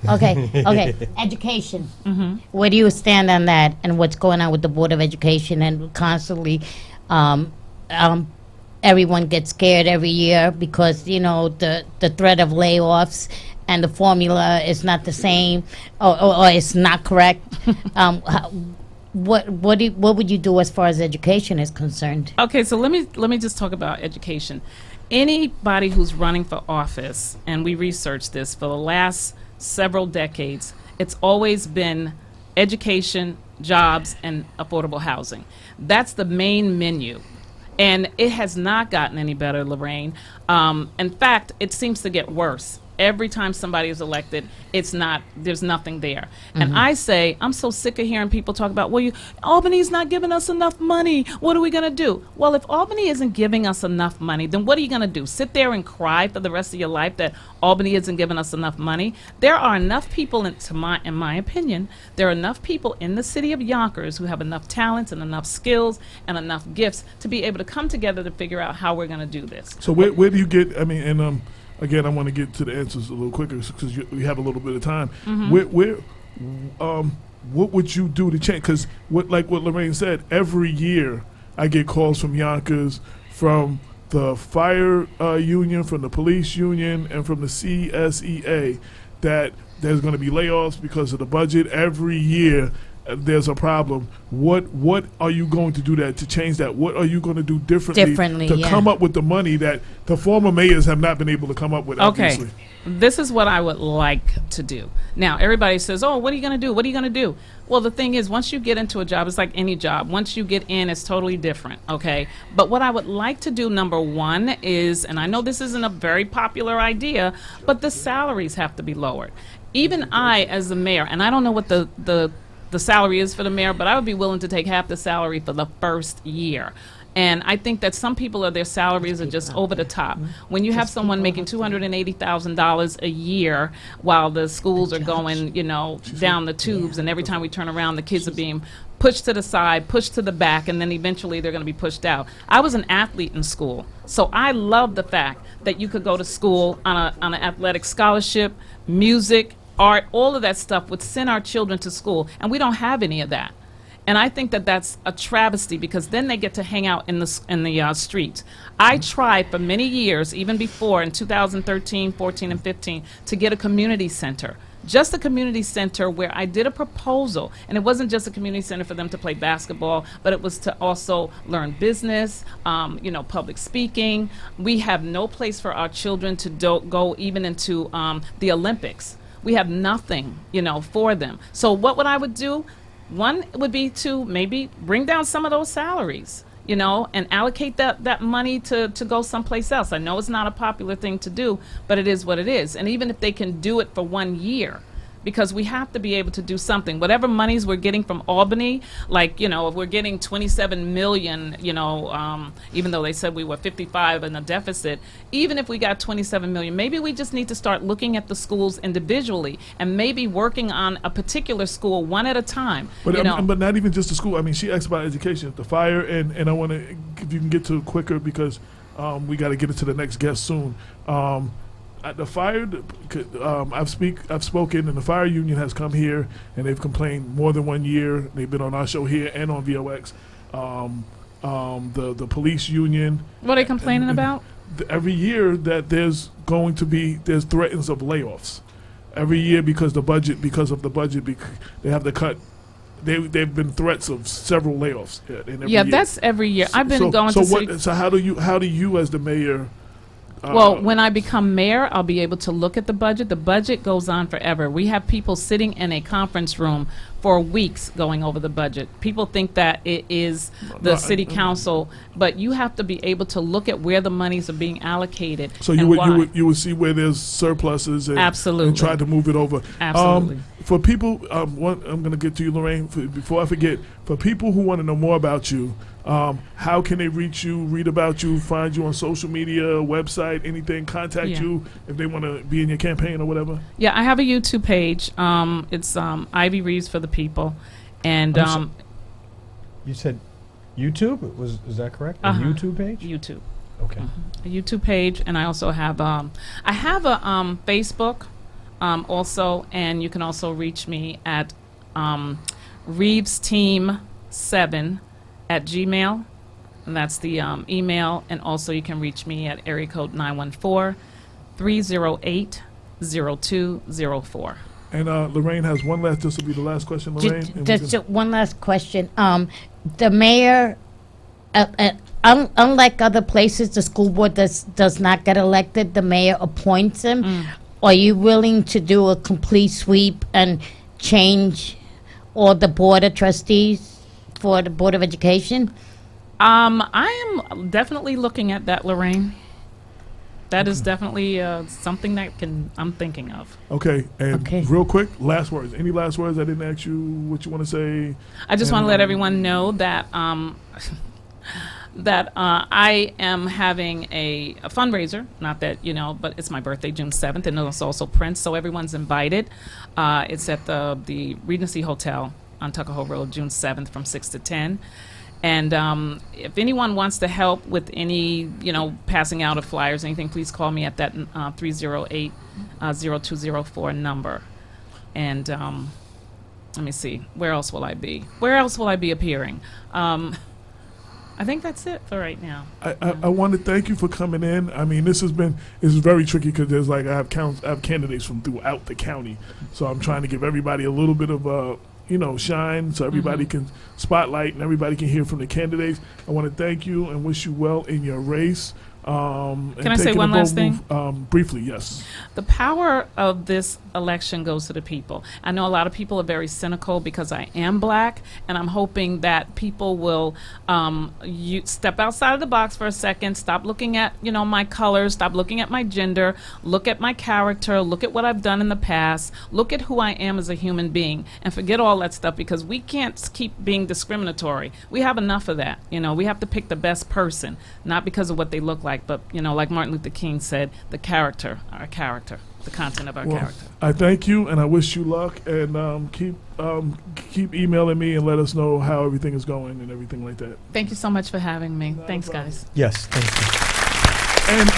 Okay. Education. Where do you stand on that, and what's going on with the Board of Education, and constantly everyone gets scared every year because, the threat of layoffs and the formula is not the same or it's not correct. What would you do as far as education is concerned? Okay, so let me just talk about education. Anybody who's running for office, and we researched this for the last several decades, it's always been education, jobs, and affordable housing. That's the main menu. And it has not gotten any better, Lorraine. In fact, it seems to get worse. Every time somebody is elected, there's nothing there. And I say, I'm so sick of hearing people talk about, Albany's not giving us enough money. What are we going to do? Well, if Albany isn't giving us enough money, then what are you going to do? Sit there and cry for the rest of your life that Albany isn't giving us enough money? There are enough people, in my opinion, there are enough people in the city of Yonkers who have enough talents and enough skills and enough gifts to be able to come together to figure out how we're going to do this. So where do you get, again, I want to get to the answers a little quicker because we have a little bit of time. What would you do to change? Because like what Lorraine said, every year I get calls from Yonkers, from the fire union, from the police union, and from the CSEA that there's going to be layoffs because of the budget. Every year there's a problem. What are you going to do to change that? What are you going to do differently to come up with the money that the former mayors have not been able to come up with, obviously? Okay, this is what I would like to do. Now, everybody says, what are you going to do? What are you going to do? Well, the thing is, once you get into a job, it's like any job. Once you get in, it's totally different, okay? But what I would like to do, number one, is, and I know this isn't a very popular idea, but the salaries have to be lowered. Even I, as the mayor, and I don't know what the salary is for the mayor, but I would be willing to take half the salary for the first year. And I think that some people, their salaries are just over the top. When you have someone making $280,000 a year while the schools are going, down the tubes, and every time we turn around, the kids are being pushed to the side, pushed to the back, and then eventually they're going to be pushed out. I was an athlete in school, so I love the fact that you could go to school on an athletic scholarship, music, art, all of that stuff would send our children to school, and we don't have any of that. And I think that that's a travesty because then they get to hang out in the streets. I tried for many years, even before in 2013, 14, and 15, to get a community center. Just a community center where I did a proposal, and it wasn't just a community center for them to play basketball, but it was to also learn business, public speaking. We have no place for our children to go even into the Olympics. We have nothing, for them. So what I would do, one would be to maybe bring down some of those salaries, and allocate that money to go someplace else. I know it's not a popular thing to do, but it is what it is. And even if they can do it for 1 year, because we have to be able to do something. Whatever monies we're getting from Albany, if we're getting 27 million, even though they said we were 55 in a deficit, even if we got 27 million, maybe we just need to start looking at the schools individually and maybe working on a particular school one at a time. But not even just the school. She asked about education, the fire, and I want to, if you can get to it quicker because we got to get into the next guest soon. the fire, I've spoken, and the fire union has come here, and they've complained more than 1 year. They've been on our show here and on VOX. The police union. What are they complaining about? Every year that there's threats of layoffs. Every year because of the budget, they have to cut. They've been threats of several layoffs. In Yeah, year. that's every year. I've been going to city. So how do you as the mayor? Well, when I become mayor, I'll be able to look at the budget. The budget goes on forever. We have people sitting in a conference room for weeks going over the budget. People think that it is the city council, but you have to be able to look at where the monies are being allocated. So and why. you would see where there's surpluses and, Absolutely. and try to move it over. Absolutely. For people, I'm going to get to you, Lorraine. Before I forget, for people who want to know more about you, how can they reach you, read about you, find you on social media, website, anything, contact you if they want to be in your campaign or whatever? Yeah, I have a YouTube page. It's Ivy Reeves for the People. And You said YouTube? Is that correct? A YouTube page? YouTube. Okay. A YouTube page, and I also have a Facebook also, and you can also reach me at ReevesTeam7@gmail, and that's the email, and also you can reach me at area code 914-308-0204. And Lorraine has one last. This will be the last question, Lorraine. Just one last question. The mayor, unlike other places, the school board does not get elected. The mayor appoints him. Are you willing to do a complete sweep and change all the board of trustees for the Board of Education? I am definitely looking at that, Lorraine. That is definitely something that I'm thinking of. Okay, and real quick, last words. Any last words? I didn't ask you what you want to say. I just want to let everyone know that I am having a fundraiser. Not that, but it's my birthday, June 7th, and it's also Prince, so everyone's invited. It's at the Regency Hotel on Tuckahoe Road, June 7th from 6 to 10. And if anyone wants to help with any, passing out of flyers, anything, please call me at that 308-0204 number. And let me see, where else will I be? Where else will I be appearing? I think that's it for right now. I want to thank you for coming in. I mean, it's very tricky because there's I have candidates from throughout the county, so I'm trying to give everybody a little bit of shine so everybody can spotlight and everybody can hear from the candidates. I want to thank you and wish you well in your race. Can I say one last thing? Briefly, yes. The power of this election goes to the people. I know a lot of people are very cynical because I am black, and I'm hoping that people will step outside of the box for a second, stop looking at, my colors, stop looking at my gender, look at my character, look at what I've done in the past, look at who I am as a human being, and forget all that stuff because we can't keep being discriminatory. We have enough of that. We have to pick the best person, not because of what they look like, but, like Martin Luther King said, our character, the content of our character. I thank you, and I wish you luck, and keep emailing me and let us know how everything is going and everything like that. Thank you so much for having me. Thanks, guys. Yes, thank you. And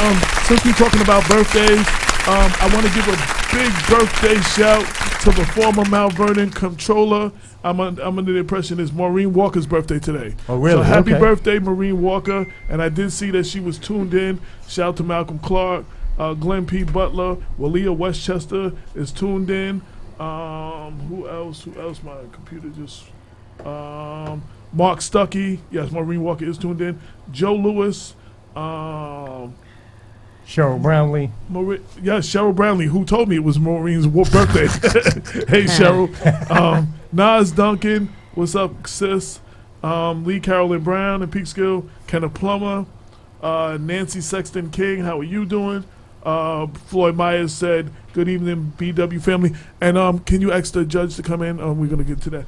since we're talking about birthdays, I want to give a big birthday shout to the former Mount Vernon controller. I'm under the impression it's Maureen Walker's birthday today. Oh, really? So happy Okay. birthday, Maureen Walker. And I did see that she was tuned in. Shout out to Malcolm Clark, Glenn P. Butler, Walia Westchester is tuned in. Who else? My computer just... Mark Stuckey. Yes, Maureen Walker is tuned in. Joe Lewis. Cheryl Brownlee. Cheryl Brownlee, who told me it was Maureen's birthday. Hey, Cheryl. Nas Duncan, what's up, sis? Lee Carolyn Brown in Peekskill. Kenneth Plummer. Nancy Sexton King, how are you doing? Floyd Myers said, good evening, BW family. And can you ask the judge to come in? We're going to get to that.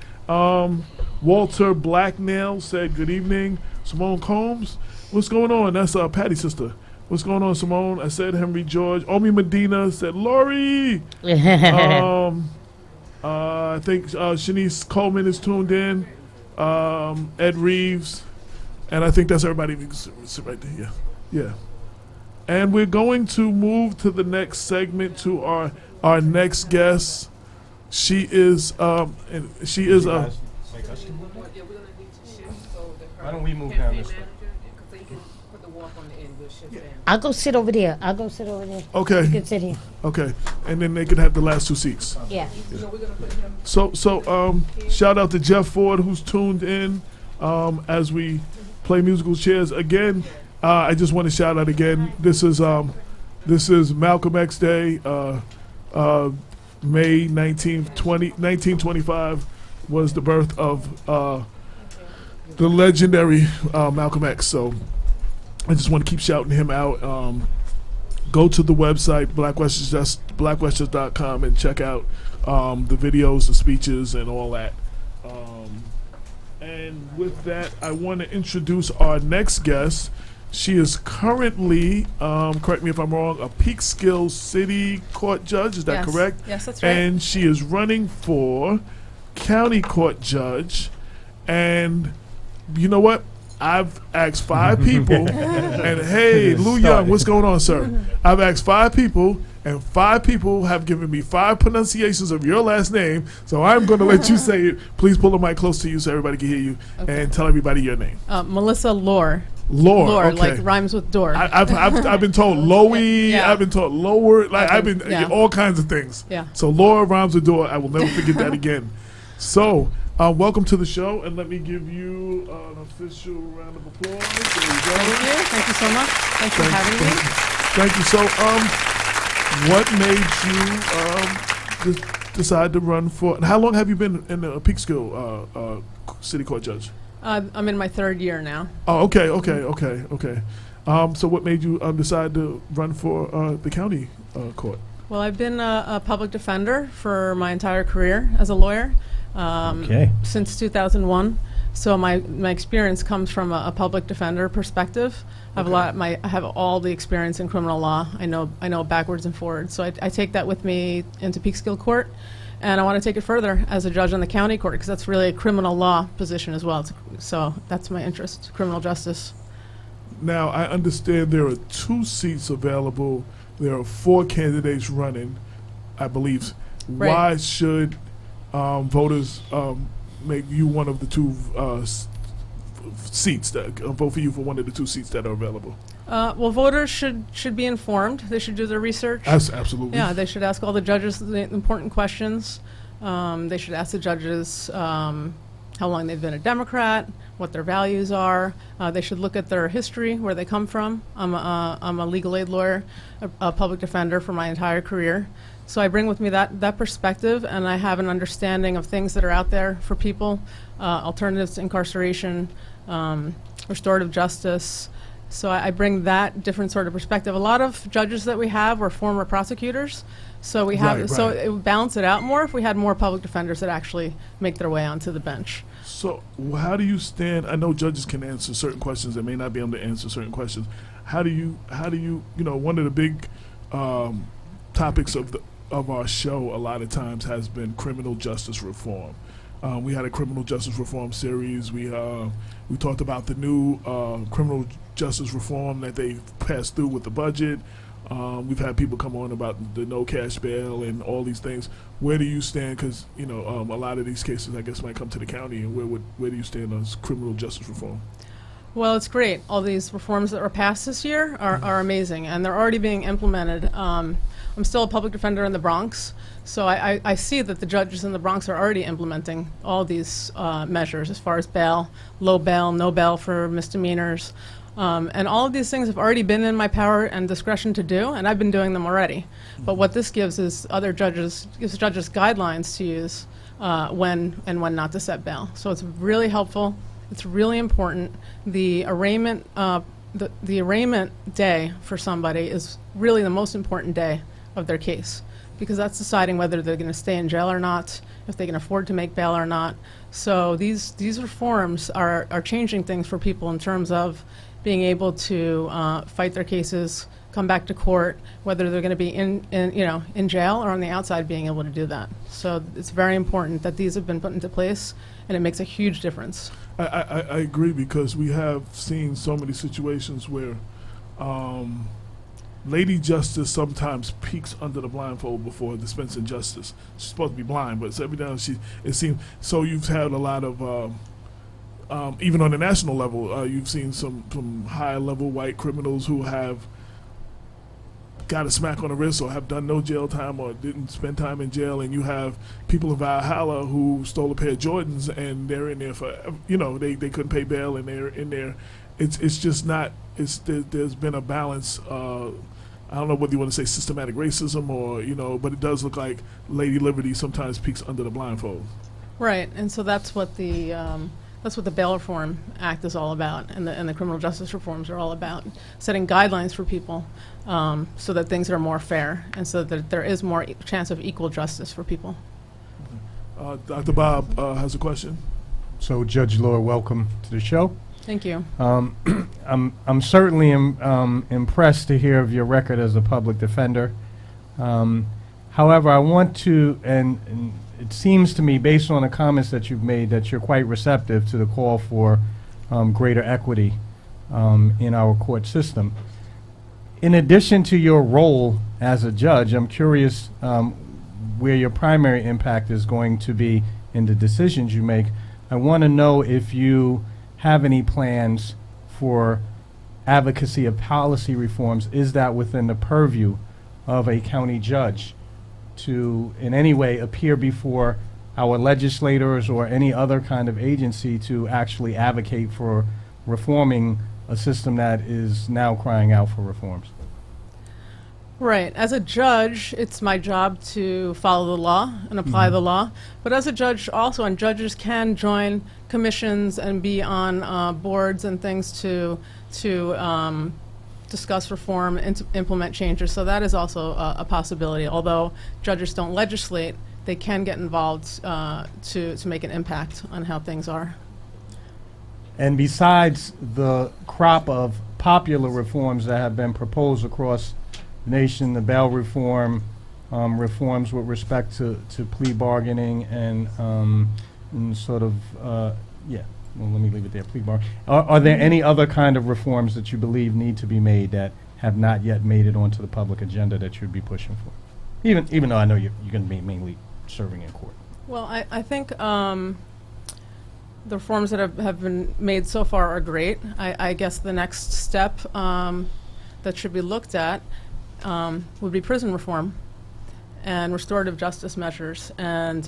Walter Blacknail said, good evening. Simone Combs, what's going on? That's Patty's sister. What's going on, Simone? I said Henry George. Omi Medina said, Lori. I think Shanice Coleman is tuned in. Ed Reeves. And I think that's everybody right there. Yeah. And we're going to move to the next segment to our next guest. She is Why don't we move down this way? I'll go sit over there. okay. You can sit here. Okay, and then they can have the last two seats. Yeah. So shout out to Jeff Ford who's tuned in as we play musical chairs again. I just want to shout out again. This is Malcolm X Day, May 19th, 1925 was the birth of the legendary Malcolm X. So I just want to keep shouting him out. Go to the website blackwestchester.com and check out the videos, the speeches, and all that. And with that, I want to introduce our next guest. She is currently, correct me if I'm wrong, a Peekskill City Court Judge. Is that correct? Yes, that's right. And she is running for County Court Judge. And you know what? I've asked 5 people, and hey, Lou Young, what's going on, sir? I've asked 5 people, and 5 people have given me 5 pronunciations of your last name. So I'm going to let you say it. Please pull the mic close to you so everybody can hear you, and tell everybody your name. Melissa Lore. Lore, okay. Like rhymes with door. I've been told Lowy. Yeah. I've been told lower. Like I've been all kinds of things. Yeah. So Lore rhymes with door. I will never forget that again. So welcome to the show, and let me give you an official round of applause. There you go. Thank you. Thank you so much. Thanks for having me. Thank you. So what made you decide to run for? And how long have you been in the Peekskill City Court Judge? I'm in my 3rd year now. Oh, okay. So what made you decide to run for the county court? Well, I've been a public defender for my entire career as a lawyer since 2001. So my experience comes from a public defender perspective. I have all the experience in criminal law. I know backwards and forwards. So I take that with me into Peekskill Court. And I want to take it further as a judge on the county court because that's really a criminal law position as well. So that's my interest, criminal justice. Now, I understand there are 2 seats available. There are 4 candidates running, I believe. Right. Why should voters make you one of the 2 seats that vote for you for one of the 2 seats that are available? Well, voters should be informed. They should do their research. Absolutely. Yeah, they should ask all the judges the important questions. They should ask the judges how long they've been a Democrat, what their values are. They should look at their history, where they come from. I'm a legal aid lawyer, a public defender for my entire career. So I bring with me that perspective, and I have an understanding of things that are out there for people, alternatives to incarceration, restorative justice. So I bring that different sort of perspective. A lot of judges that we have were former prosecutors, so we have so it would balance it out more if we had more public defenders that actually make their way onto the bench. So how do you stand? I know judges can answer certain questions. They may not be able to answer certain questions. How do you one of the big topics of our show a lot of times has been criminal justice reform. We had a criminal justice reform series. We talked about the new criminal justice reform that they passed through with the budget. We've had people come on about the no cash bail and all these things. Where do you stand? Because a lot of these cases, I guess, might come to the county. And where do you stand on criminal justice reform? Well, it's great. All these reforms that were passed this year are amazing, and they're already being implemented. I'm still a public defender in the Bronx, so I see that the judges in the Bronx are already implementing all these measures as far as bail, low bail, no bail for misdemeanors. And all of these things have already been in my power and discretion to do, and I've been doing them already. But what this gives is gives judges guidelines to use when and when not to set bail. So it's really helpful. It's really important. The arraignment day for somebody is really the most important day of their case, because that's deciding whether they're going to stay in jail or not, if they can afford to make bail or not. So these reforms are changing things for people in terms of being able to fight their cases, come back to court, whether they're going to be in jail or on the outside, being able to do that. So it's very important that these have been put into place, and it makes a huge difference. I agree, because we have seen so many situations where Lady Justice sometimes peeks under the blindfold before dispensing justice. She's supposed to be blind, but every now and then it seems. So you've had a lot of, even on the national level, you've seen some high-level white criminals who have got a smack on the wrist or have done no jail time or didn't spend time in jail, and you have people in Valhalla who stole a pair of Jordans and they're in there for, they couldn't pay bail and they're in there. It's just not. There's been a balance. I don't know whether you want to say systematic racism or but it does look like Lady Liberty sometimes peeks under the blindfold. Right, and so that's what the Bail Reform Act is all about, and the criminal justice reforms are all about, setting guidelines for people so that things are more fair and so that there is more chance of equal justice for people. Dr. Bob has a question. So, Judge Lohr, welcome to the show. Thank you. I'm certainly impressed to hear of your record as a public defender. However, I want to, and it seems to me, based on the comments that you've made, that you're quite receptive to the call for greater equity in our court system. In addition to your role as a judge, I'm curious where your primary impact is going to be in the decisions you make. I want to know if you have any plans for advocacy of policy reforms. Is that within the purview of a county judge to in any way appear before our legislators or any other kind of agency to actually advocate for reforming a system that is now crying out for reforms? Right. As a judge, it's my job to follow the law and apply the law. But as a judge also, and judges can join commissions and be on boards and things to discuss reform and to implement changes. So that is also a possibility. Although judges don't legislate, they can get involved to make an impact on how things are. And besides the crop of popular reforms that have been proposed across the nation, the bail reform, reforms with respect to plea bargaining and sort of, well, let me leave it there, plea bargaining. Are there any other kind of reforms that you believe need to be made that have not yet made it onto the public agenda that you'd be pushing for? Even though I know you're going to be mainly serving in court. Well, I think the reforms that have been made so far are great. I guess the next step that should be looked at would be prison reform and restorative justice measures, and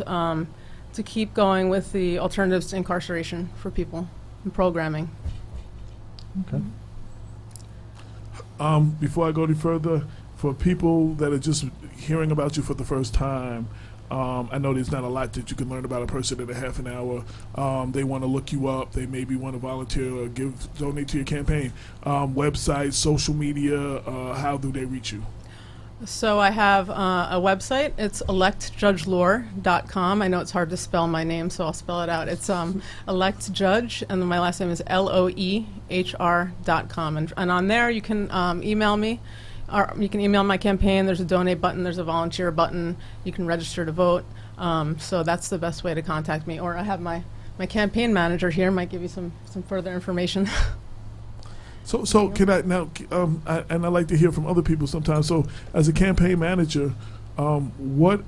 to keep going with the alternatives to incarceration for people and programming. Okay. Before I go any further, for people that are just hearing about you for the first time, I know there's not a lot that you can learn about a person in a half an hour. They want to look you up. They maybe want to volunteer or donate to your campaign. Website, social media, how do they reach you? So I have a website. It's electjudgelohr.com. I know it's hard to spell my name, so I'll spell it out. It's electjudge, and then my last name is LOEHR.com. And on there you can email me. Or you can email my campaign. There's a donate button. There's a volunteer button. You can register to vote. So that's the best way to contact me. Or I have my campaign manager here. Might give you some further information. So can I now? And I like to hear from other people sometimes. So as a campaign manager, what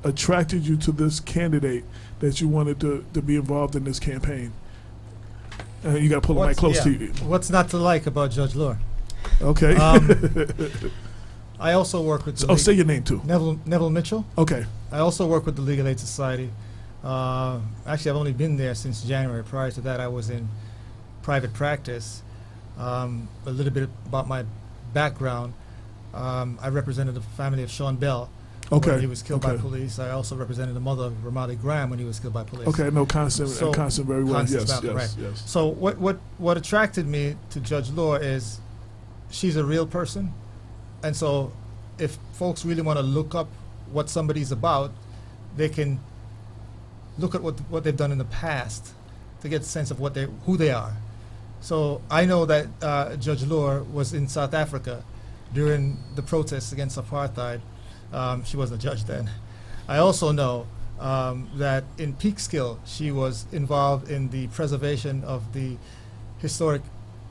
attracted you to this candidate that you wanted to be involved in this campaign? You got to pull the mic close to you. What's not to like about Judge Lohr? Okay. I also work with. Say your name too. Neville Mitchell. Okay. I also work with the Legal Aid Society. Actually, I've only been there since January. Prior to that, I was in private practice. A little bit about my background. I represented the family of Sean Bell when he was killed by police. I also represented the mother of Ramali Graham when he was killed by police. Okay, no, Constant very well. Yes. So what attracted me to Judge Lohr is she's a real person, and so if folks really want to look up what somebody's about, they can look at what they've done in the past to get a sense of who they are. So I know that Judge Lohr was in South Africa during the protests against apartheid. She wasn't a judge then. I also know that in Peekskill she was involved in the preservation of the historic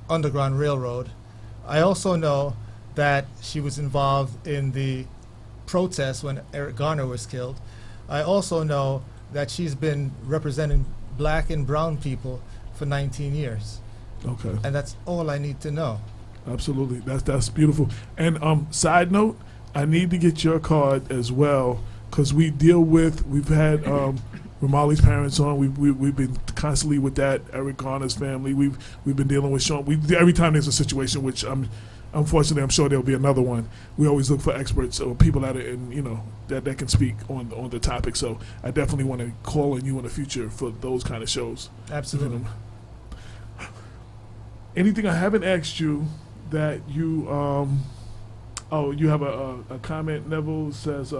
Underground Railroad. I also know that she was involved in the protest when Eric Garner was killed. I also know that she's been representing black and brown people for 19 years. Okay. And that's all I need to know. Absolutely. That's beautiful. And side note, I need to get your card as well, because we've had Ramali's parents on. We've been constantly with that. Eric Garner's family. We've been dealing with Sean. Every time there's a situation, which unfortunately I'm sure there'll be another one. We always look for experts or people that are that can speak on the topic. So I definitely want to call on you in the future for those kind of shows. Absolutely. Anything I haven't asked you that you you have a comment. Neville says,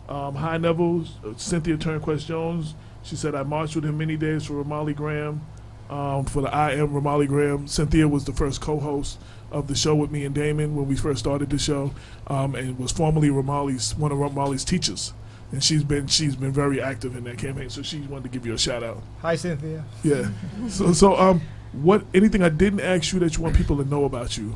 hi Neville, Cynthia Turnquest Jones. She said, I marched with him many days for Ramali Graham, for the I Am Ramali Graham. Cynthia was the first co-host of the show with me and Damon when we first started the show, and was formerly one of Ramali's teachers. And she's been very active in that campaign, so she wanted to give you a shout out. Hi, Cynthia. Yeah. So anything I didn't ask you that you want people to know about you?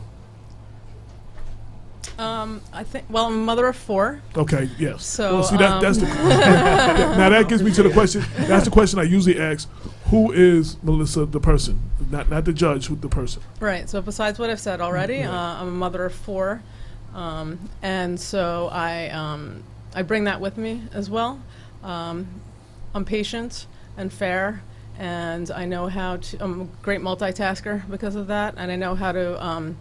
I think, well, I'm a mother of 4. Okay, yes. So, well, see, that's the now that gets me to the question. That's the question I usually ask. Who is Melissa, the person? Not the judge, who the person? Right. So besides what I've said already, I'm a mother of 4. And so I bring that with me as well. I'm patient and fair, and I know how to, I'm a great multitasker because of that, and I know how to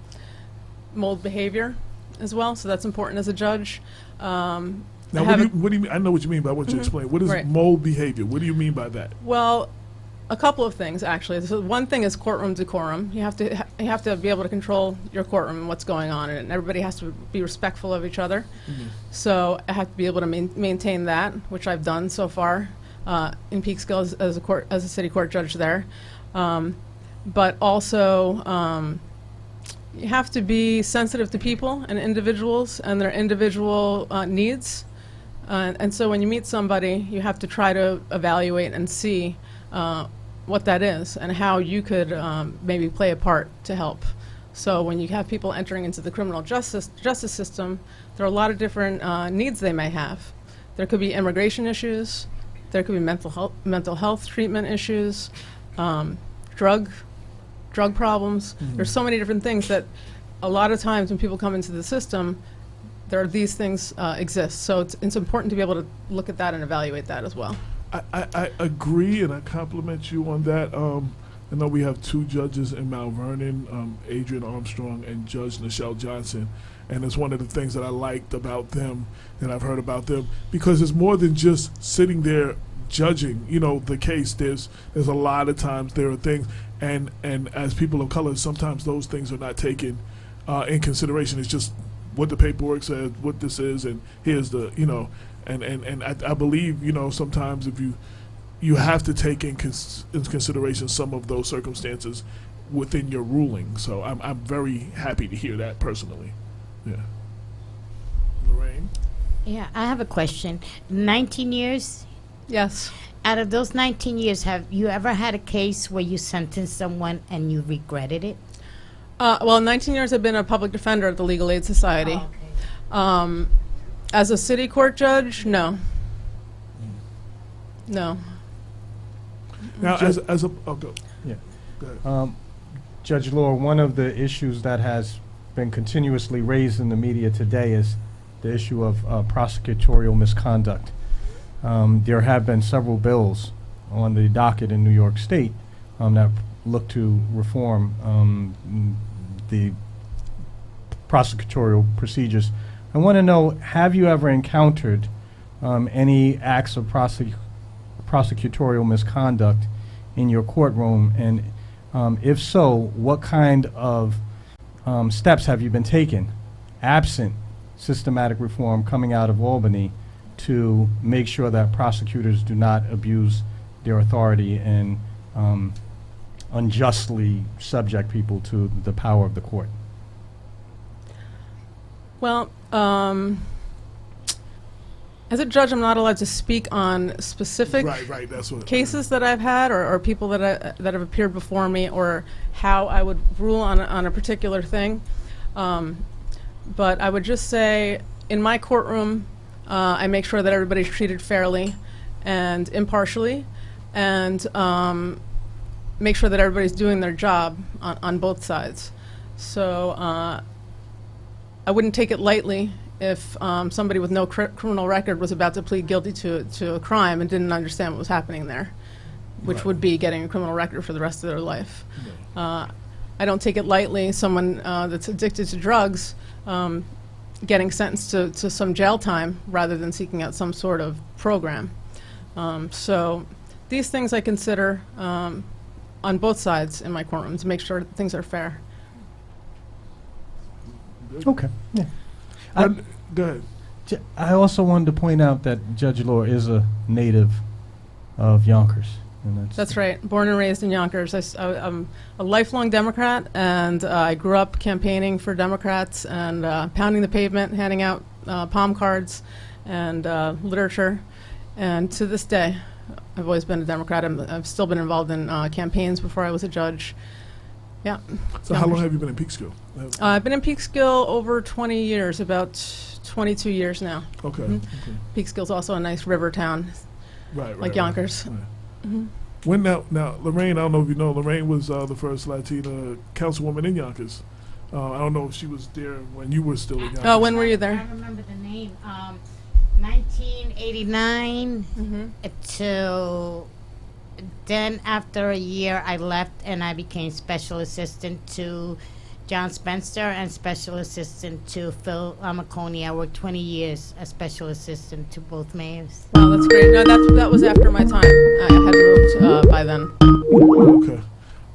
mold behavior as well, so that's important as a judge. Now, what do you mean? I know what you mean, but I want you to explain. What is mold behavior? What do you mean by that? Well, a couple of things, actually. So one thing is courtroom decorum. You have to be able to control your courtroom and what's going on in it, and everybody has to be respectful of each other. Mm-hmm. So I have to be able to maintain that, which I've done so far in Peekskill as a city court judge there. But also, you have to be sensitive to people and individuals and their individual needs. And so when you meet somebody, you have to try to evaluate and see what that is and how you could maybe play a part to help. So when you have people entering into the criminal justice system, there are a lot of different needs they may have. There could be immigration issues, there could be mental health treatment issues, drug problems. Mm-hmm. There's so many different things that a lot of times when people come into the system, there are these things exist. So it's important to be able to look at that and evaluate that as well. I agree, and I compliment you on that. I know we have 2 judges in Mount Vernon, Adrian Armstrong and Judge Nichelle Johnson, and it's one of the things that I liked about them and I've heard about them, because it's more than just sitting there judging, the case. There's a lot of times there are things, and as people of color, sometimes those things are not taken in consideration. It's just what the paperwork says, what this is, and here's the, and I believe, sometimes if you have to take in consideration some of those circumstances within your ruling. So I'm very happy to hear that personally. Yeah. Lorraine? Yeah, I have a question. 19 years? Yes. Out of those 19 years, have you ever had a case where you sentenced someone and you regretted it? Well, 19 years I've been a public defender at the Legal Aid Society. Oh, okay. As a city court judge, no. No. Now, go. Yeah. Go ahead. Judge Lohr, one of the issues that has been continuously raised in the media today is the issue of prosecutorial misconduct. There have been several bills on the docket in New York State that look to reform the prosecutorial procedures. I want to know, have you ever encountered any acts of prosecutorial misconduct in your courtroom? And if so, what kind of steps have you been taking, absent systematic reform coming out of Albany, to make sure that prosecutors do not abuse their authority and unjustly subject people to the power of the court? Well, as a judge, I'm not allowed to speak on specific That's what cases that I've had or people that have appeared before me, or how I would rule on a particular thing. But I would just say, in my courtroom, I make sure that everybody's treated fairly and impartially, and make sure that everybody's doing their job on both sides. So I wouldn't take it lightly if somebody with no criminal record was about to plead guilty to a crime and didn't understand what was happening there, which Right. would be getting a criminal record for the rest of their life. I don't take it lightly, someone that's addicted to drugs getting sentenced to some jail time rather than seeking out some sort of program. So these things I consider on both sides in my courtroom to make sure that things are fair. Okay. Yeah. Go ahead. I also wanted to point out that Judge Law is a native of Yonkers. And That's right. Born and raised in Yonkers. I'm a lifelong Democrat, and I grew up campaigning for Democrats and pounding the pavement, handing out palm cards and literature. And to this day, I've always been a Democrat. I've still been involved in campaigns before I was a judge. Yeah. So how long have you been in Peekskill? I've been in Peekskill over 20 years, about 22 years now. Okay. Mhm. Okay. Peekskill's also a nice river town, Right. like Yonkers. Right. When now, Lorraine, I don't know if you know, Lorraine was the first Latina councilwoman in Yonkers. I don't know if she was there when you were still in Yonkers. Oh, when were you there? I remember the name. 1989 to then after a year I left and I became special assistant to John Spencer and special assistant to Phil Marconi. I worked 20 years as special assistant to both mayors. Oh, that's great. No, that was after my time. I had moved by then. Okay.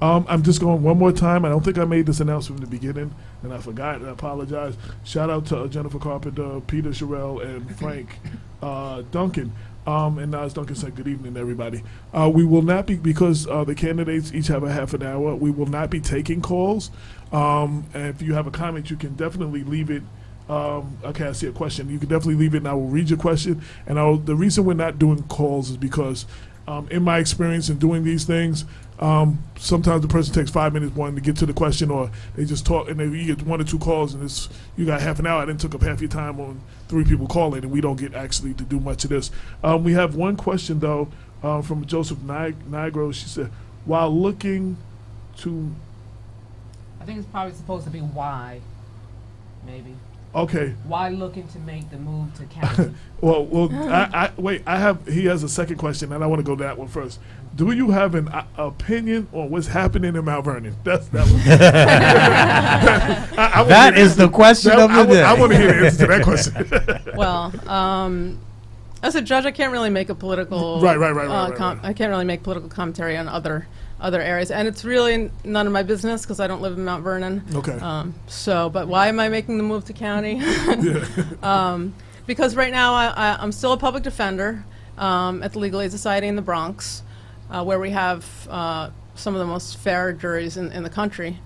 I'm just going one more time. I don't think I made this announcement in the beginning, and I forgot. I apologize. Shout out to Jennifer Carpenter, Peter Sherrill, and Frank Duncan. And Nas Duncan said, good evening, everybody. We will not be, because the candidates each have a half an hour, we will not be taking calls. And if you have a comment, you can definitely leave it. Okay, I see a question. You can definitely leave it, and I will read your question. And the reason we're not doing calls is because, in my experience in doing these things, sometimes the person takes 5 minutes wanting to get to the question, or they just talk, and you get one or two calls, and you got half an hour, and then took up half your time on 3 people calling, and we don't get actually to do much of this. We have one question, though, from Joseph Nigro. She said, while looking to... I think it's probably supposed to be why, maybe. Okay. Why looking to make the move to county? Well, he has a second question, and I want to go to that one first. Do you have an opinion on what's happening in Mount Vernon? That is the question of the day. I want to hear the answer to that question. Well, as a judge, I can't really make a political Right. I can't really make political commentary on other areas, and it's really none of my business because I don't live in Mount Vernon. Okay. But why am I making the move to county? Because right now I'm still a public defender at the Legal Aid Society in the Bronx, where we have some of the most fair juries in the country,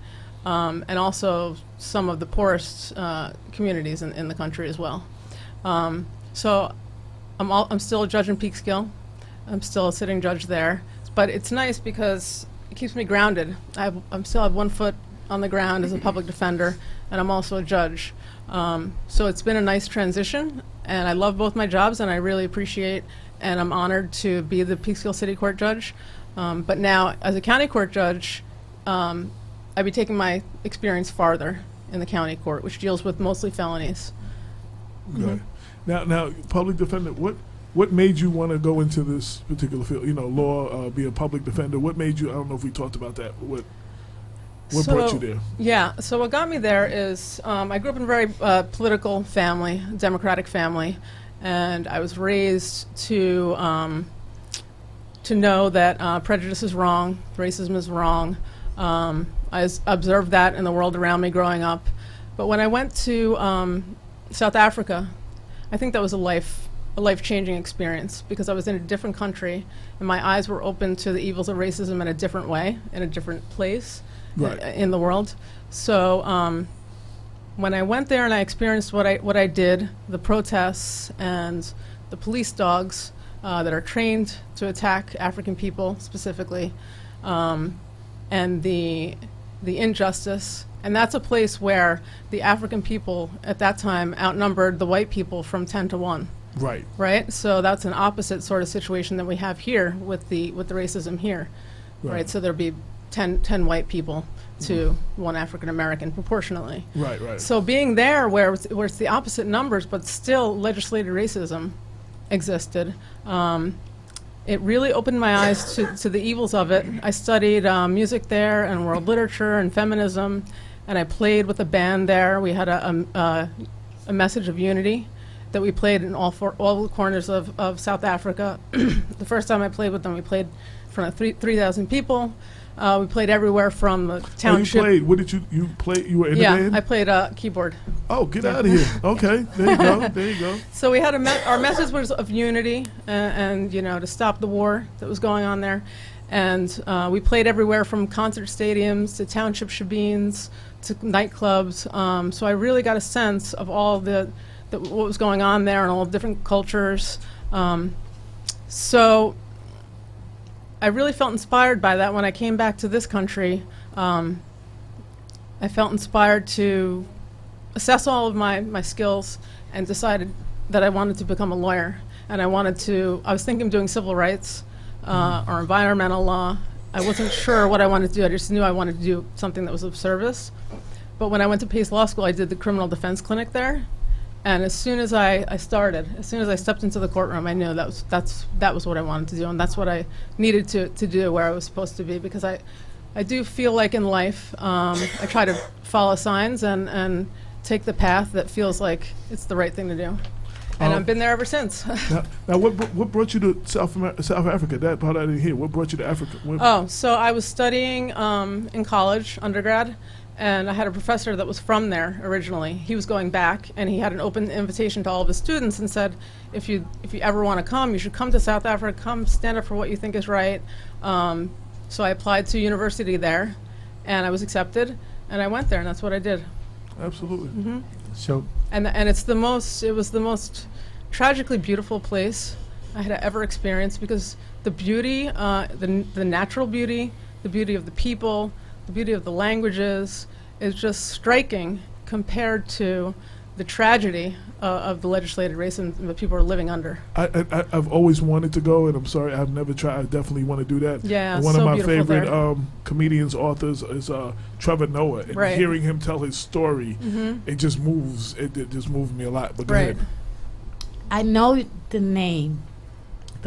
and also some of the poorest communities in the country as well. So I'm still a judge in Peekskill. I'm still a sitting judge there. But it's nice because it keeps me grounded. I still have 1 foot on the ground as a public defender, and I'm also a judge. So it's been a nice transition, and I love both my jobs, and I really appreciate, and I'm honored to be the Peekskill City Court judge. But now, as a county court judge, I'd be taking my experience farther in the county court, which deals with mostly felonies. Okay. Now, public defender, what made you want to go into this particular field? Law, be a public defender. What made you? I don't know if we talked about that. What brought you there? Yeah. So what got me there is I grew up in a very political family, Democratic family, and I was raised to know that prejudice is wrong, racism is wrong. I observed that in the world around me growing up. But when I went to South Africa, I think that was a life-changing experience because I was in a different country and my eyes were open to the evils of racism in a different way, in a different place in the world. So when I went there and I experienced what I did, the protests and the police dogs that are trained to attack African people specifically, and the the injustice. And that's a place where the African people at that time outnumbered the white people from 10 to 1. Right. Right? So that's an opposite sort of situation that we have here with the racism here. Right? So there'd be 10 white people to 1 African American proportionally. Right, right. So being there where it's the opposite numbers, but still legislated racism existed, it really opened my eyes to the evils of it. I studied music there and world literature and feminism, and I played with a band there. We had a message of unity that we played in all the corners of South Africa. The first time I played with them, we played in front of 3,000 people. We played everywhere from the township. Oh, you played? What did you play? You were in the band? Yeah, I played keyboard. Oh, get out of here. Okay, there you go, there you go. So we had our message was of unity and to stop the war that was going on there. And we played everywhere from concert stadiums to township shebeens to nightclubs. So I really got a sense of all what was going on there and all the different cultures. So I really felt inspired by that when I came back to this country. I felt inspired to assess all of my skills and decided that I wanted to become a lawyer. And I was thinking of doing civil rights or environmental law. I wasn't sure what I wanted to do. I just knew I wanted to do something that was of service. But when I went to Pace Law School, I did the criminal defense clinic there. And as soon as I stepped into the courtroom, I knew that was what I wanted to do, and that's what I needed to do where I was supposed to be, because I do feel like in life I try to follow signs and take the path that feels like it's the right thing to do. And I've been there ever since. now what brought you to South Africa? That part I didn't hear. What brought you to Africa? So I was studying in college, undergrad, and I had a professor that was from there originally. He was going back, and he had an open invitation to all of his students and said, if you ever want to come, you should come to South Africa, come stand up for what you think is right. So I applied to university there, and I was accepted, and I went there, and that's what I did. Absolutely. Mm-hmm. So, and it was the most tragically beautiful place I had ever experienced, because the beauty, the natural beauty, the beauty of the people, the beauty of the languages is just striking compared to the tragedy of the legislated racism that people are living under. I've always wanted to go, and I'm sorry I've never tried. I definitely want to do that. Yeah, and one so of my beautiful favorite comedians, authors is Trevor Noah. And right. Hearing him tell his story, Mm-hmm. it just moves. It just moved me a lot. But go right. ahead. I know the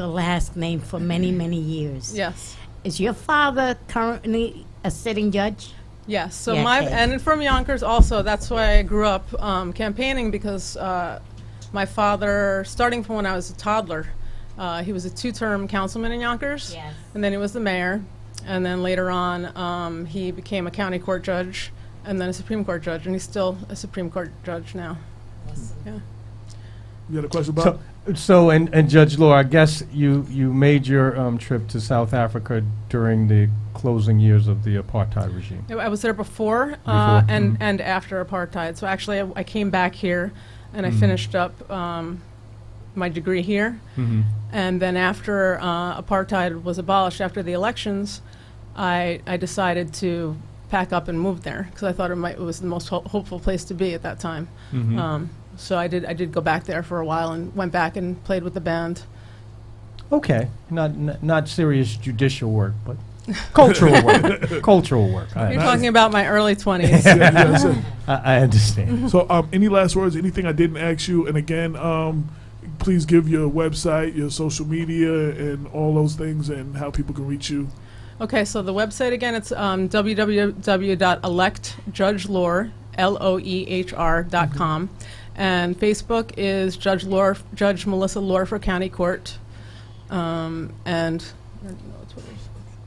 last name for many, many years. Yes. Is your father currently a sitting judge? Yes. So Yeah, okay. and from Yonkers also. That's why I grew up campaigning, because my father, starting from when I was a toddler, he was a 2-term councilman in Yonkers. Yes. And then he was the mayor. And then later on, he became a county court judge and then a Supreme Court judge. And he's still a Supreme Court judge now. Awesome. Yeah. You had a question about? So and Judge Law, I guess you made your trip to South Africa during the closing years of the apartheid regime. I was there before. And after apartheid. So actually, I came back here, and I finished up my degree here. Mm-hmm. And then after apartheid was abolished, after the elections, I decided to pack up and move there, because I thought it was the most hopeful place to be at that time. Mm-hmm. So I did go back there for a while and went back and played with the band. Okay, not serious judicial work, but cultural work. Cultural work. You're talking about my early 20s. I understand. So, any last words? Anything I didn't ask you? And again, please give your website, your social media, and all those things, and how people can reach you. Okay, so the website again, it's www.electjudgelohr.com. And Facebook is Judge Melissa Lohr for County Court. And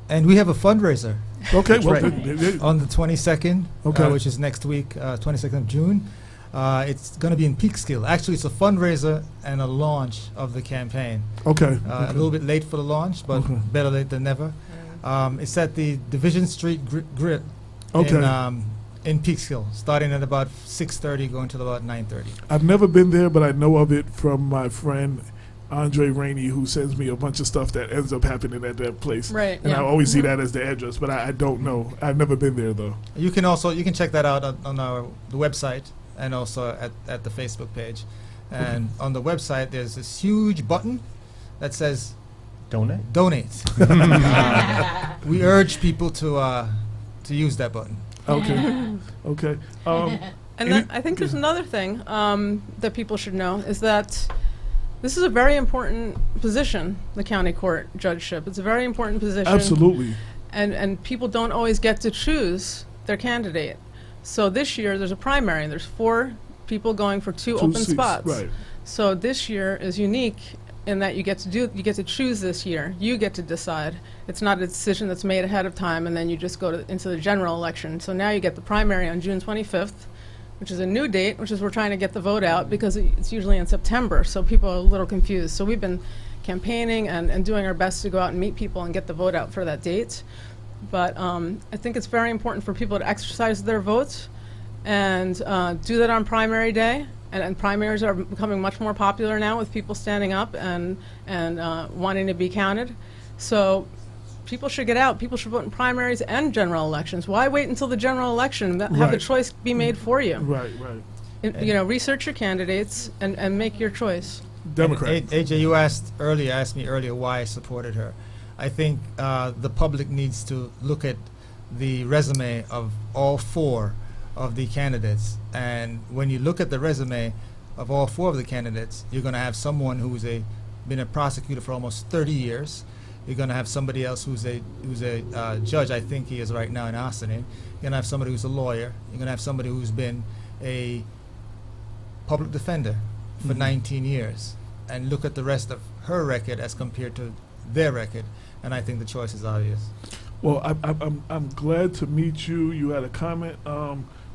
we have a fundraiser. Okay, well, right. On the 22nd, okay. Which is next week, 22nd of June. It's going to be in Peekskill. Actually, it's a fundraiser and a launch of the campaign. Okay. A little bit late for the launch, but better late than never. It's at the Division Street Grill in Peekskill, starting at about 6:30, going till about 9:30. I've never been there, but I know of it from my friend Andre Rainey, who sends me a bunch of stuff that ends up happening at that place. Right, And yeah. I always see that as the address, but I don't know. I've never been there though. You can check that out on the website and also at the Facebook page. And on the website, there's this huge button that says Donate. donate. We urge people to use that button. Okay. Okay. And then I think there's another thing that people should know is that this is a very important position, the county court judgeship. It's a very important position. Absolutely. And people don't always get to choose their candidate. So this year there's a primary. There's 4 people going for 2 open seats, spots. right. So this year is unique in that you get to choose this year. You get to decide. It's not a decision that's made ahead of time and then you just go into the general election. So now you get the primary on June 25th, which is a new date, which is we're trying to get the vote out because it's usually in September, so people are a little confused. So we've been campaigning and doing our best to go out and meet people and get the vote out for that date. But I think it's very important for people to exercise their votes and do that on primary day. And primaries are becoming much more popular now with people standing up and wanting to be counted. So people should get out. People should vote in primaries and general elections. Why wait until the general election? Have the Right. choice be made for you. Right. Research your candidates and make your choice. Democrat. AJ, you asked me earlier why I supported her. I think the public needs to look at the resume of all 4 of the candidates. And when you look at the resume of all 4 of the candidates, you're going to have someone who's been a prosecutor for almost 30 years. You're going to have somebody else who's a judge, I think he is right now in Austin. You're going to have somebody who's a lawyer. You're going to have somebody who's been a public defender for 19 years. And look at the rest of her record as compared to their record. And I think the choice is obvious. Well, I'm glad to meet you. You had a comment.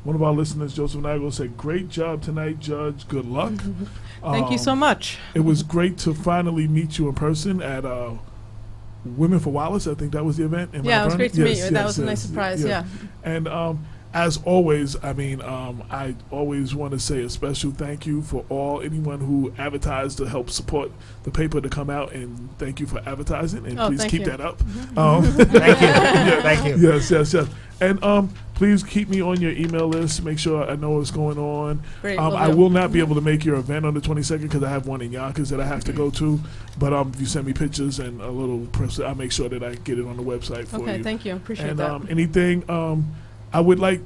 One of our listeners, Joseph Spiezio, said, "Great job tonight, Judge. Good luck." Thank you so much. It was great to finally meet you in person at Women for Wallace. I think that was the event. in Yeah, Mount it was great to Vernon. meet you. That was a nice surprise, yeah. And as always, I always want to say a special thank you for anyone who advertised to help support the paper to come out, and thank you for advertising, and please thank keep you. that up. Thank you. Thank you. Yes. And please keep me on your email list. Make sure I know what's going on. Great, I will do. will not be able to make your event on the 22nd because I have one in Yonkers that I have to go to. But if you send me pictures and a little press, I'll make sure that I get it on the website for you. Okay, thank you. Appreciate And that. anything, I would like,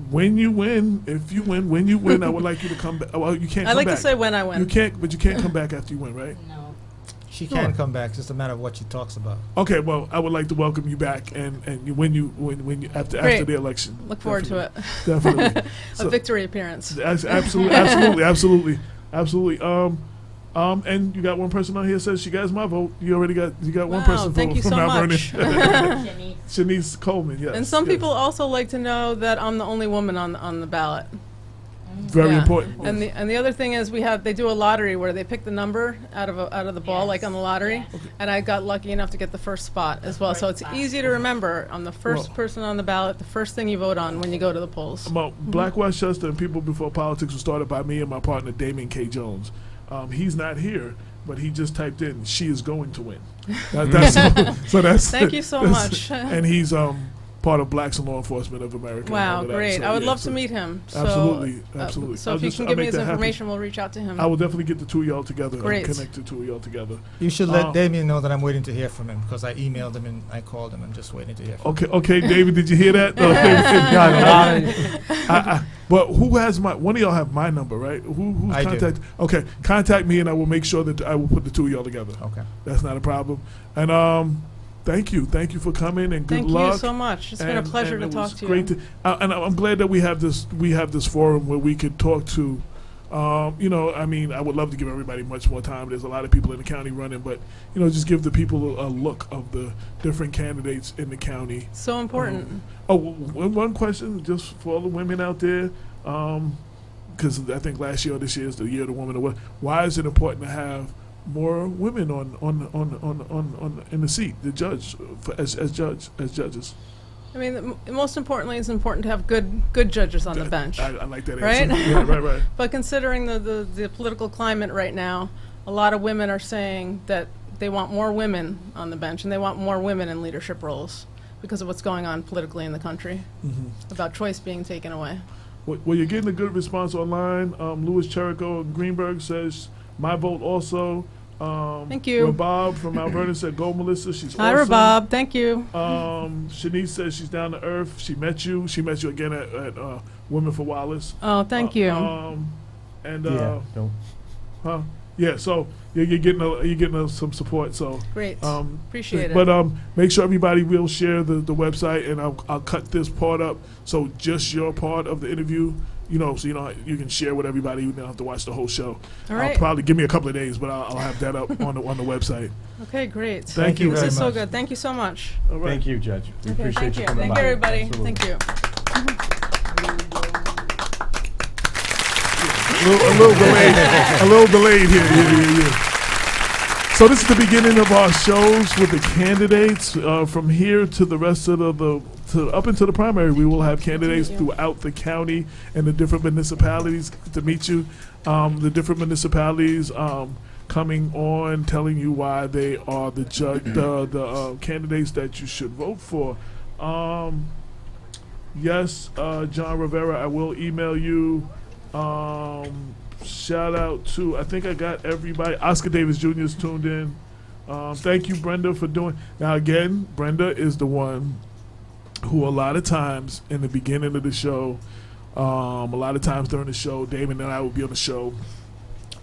when you win, I would like you to come back. Well, you can't I come like back. to say when I win. You can't come back after you win, right? No. She can come back. It's just a matter of what she talks about. Okay, well, I would like to welcome you back, and when you after Great. the election. Look forward to it. Definitely. A victory appearance. Absolutely. And you got one person on here that says she got my vote. You got one Wow, person thank you from so Mount much. Vernon. Shanice Coleman, yes. And some yes. people also like to know that I'm the only woman on the ballot. Very Yeah. important. And the other thing is they do a lottery where they pick the number out of the ball, like on the lottery. And I got lucky enough to get the first spot as well. So it's easy to remember. I'm the first person on the ballot, the first thing you vote on when you go to the polls. About Black Westchester and People Before Politics was started by me and my partner Damien K. Jones. He's not here, but he just typed in, "She is going to win." That's Thank you so much. And he's part of Blacks in Law Enforcement of America. and Wow, all of that. great. So, I would yeah, love so to meet him. Absolutely. So I'll if you just- can I'll give me make his that happen. information, we'll reach out to him. I will definitely get the 2 of y'all together Great. and connect the 2 of y'all together. You should let Damien know that I'm waiting to hear from him because I emailed him and I called him. I'm just waiting to hear from him. Okay, David, did you hear that? But who has one of y'all have my number, right? Who's I do. contact? Okay, contact me and I will make sure that I will put the 2 of y'all together. Okay. That's not a problem. And thank you for coming and good Thank luck. you so much. It's been a pleasure to it talk was to great you. And I'm glad that we have this forum where we could talk to. I would love to give everybody much more time. There's a lot of people in the county running, but just give the people a look of the different candidates in the county. So important. One question just for all the women out there, because I think last year or this year is the year of the woman. Why is it important to have more women on in the seat, the judge as judges? I mean, most importantly, it's important to have good judges on the bench. I like that Right? answer. Right. But considering the political climate right now, a lot of women are saying that they want more women on the bench and they want more women in leadership roles because of what's going on politically in the country, about choice being taken away. Well, you're getting a good response online. Louis Cherico Greenberg says, my vote also. Thank you. Rabob from Mount Vernon said, go Melissa, she's Hi, awesome. Rabob. Thank you. Shanice says she's down to earth. She met you. She met you again at Women for Wallace. Oh, thank you. Yeah, so you're getting some support. So Great. Appreciate it. But make sure everybody will share the website, and I'll cut this part up. So just your part of the interview, so you can share with everybody. You don't have to watch the whole show. All right. I'll probably give me a couple of days, but I'll have that up on the website. Okay, great. Thank you This very is so much. good. Thank you so much. All right. Thank you, Judge. We Okay, appreciate thank you you. coming Thank by. you, everybody. Absolutely. Thank you. A little delayed here. Yeah. So this is the beginning of our shows with the candidates. From here to the rest of up into the primary, we will have candidates throughout the county and the different municipalities to meet you. The different municipalities coming on, telling you why they are the candidates that you should vote for. Yes, John Rivera, I will email you. Shout out to, I think I got everybody. Oscar Davis Jr. is tuned in. Thank you, Brenda, for doing. Now, again, Brenda is the one who a lot of times in the beginning of the show, a lot of times during the show, Damon and I will be on the show.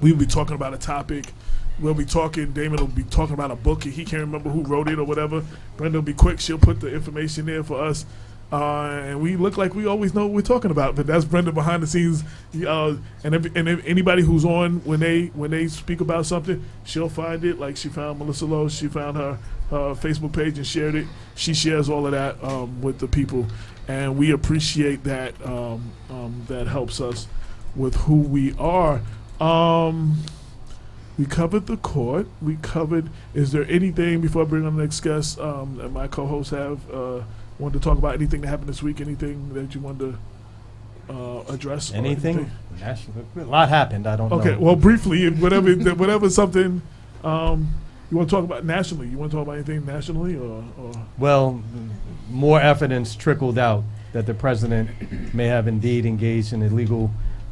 We will be talking about a topic. We'll be talking, Damon will be talking about a book, and he can't remember who wrote it or whatever. Brenda will be quick. She'll put the information there for us. And we look like we always know what we're talking about, but that's Brenda behind the scenes. And if anybody who's on, when they speak about something, she'll find it. Like she found Melissa Lowe, she found her Facebook page and shared it. She shares all of that with the people, and we appreciate that. That helps us with who we are. We covered the court. We covered. Is there anything before I bring on the next guest that my co-hosts have? Wanted to talk about anything that happened this week? Anything that you wanted to address? Anything? A lot happened. I don't know. Okay, well, briefly, whatever something you want to talk about nationally. You want to talk about anything nationally, or? Well, more evidence trickled out that the president may have indeed engaged in illegal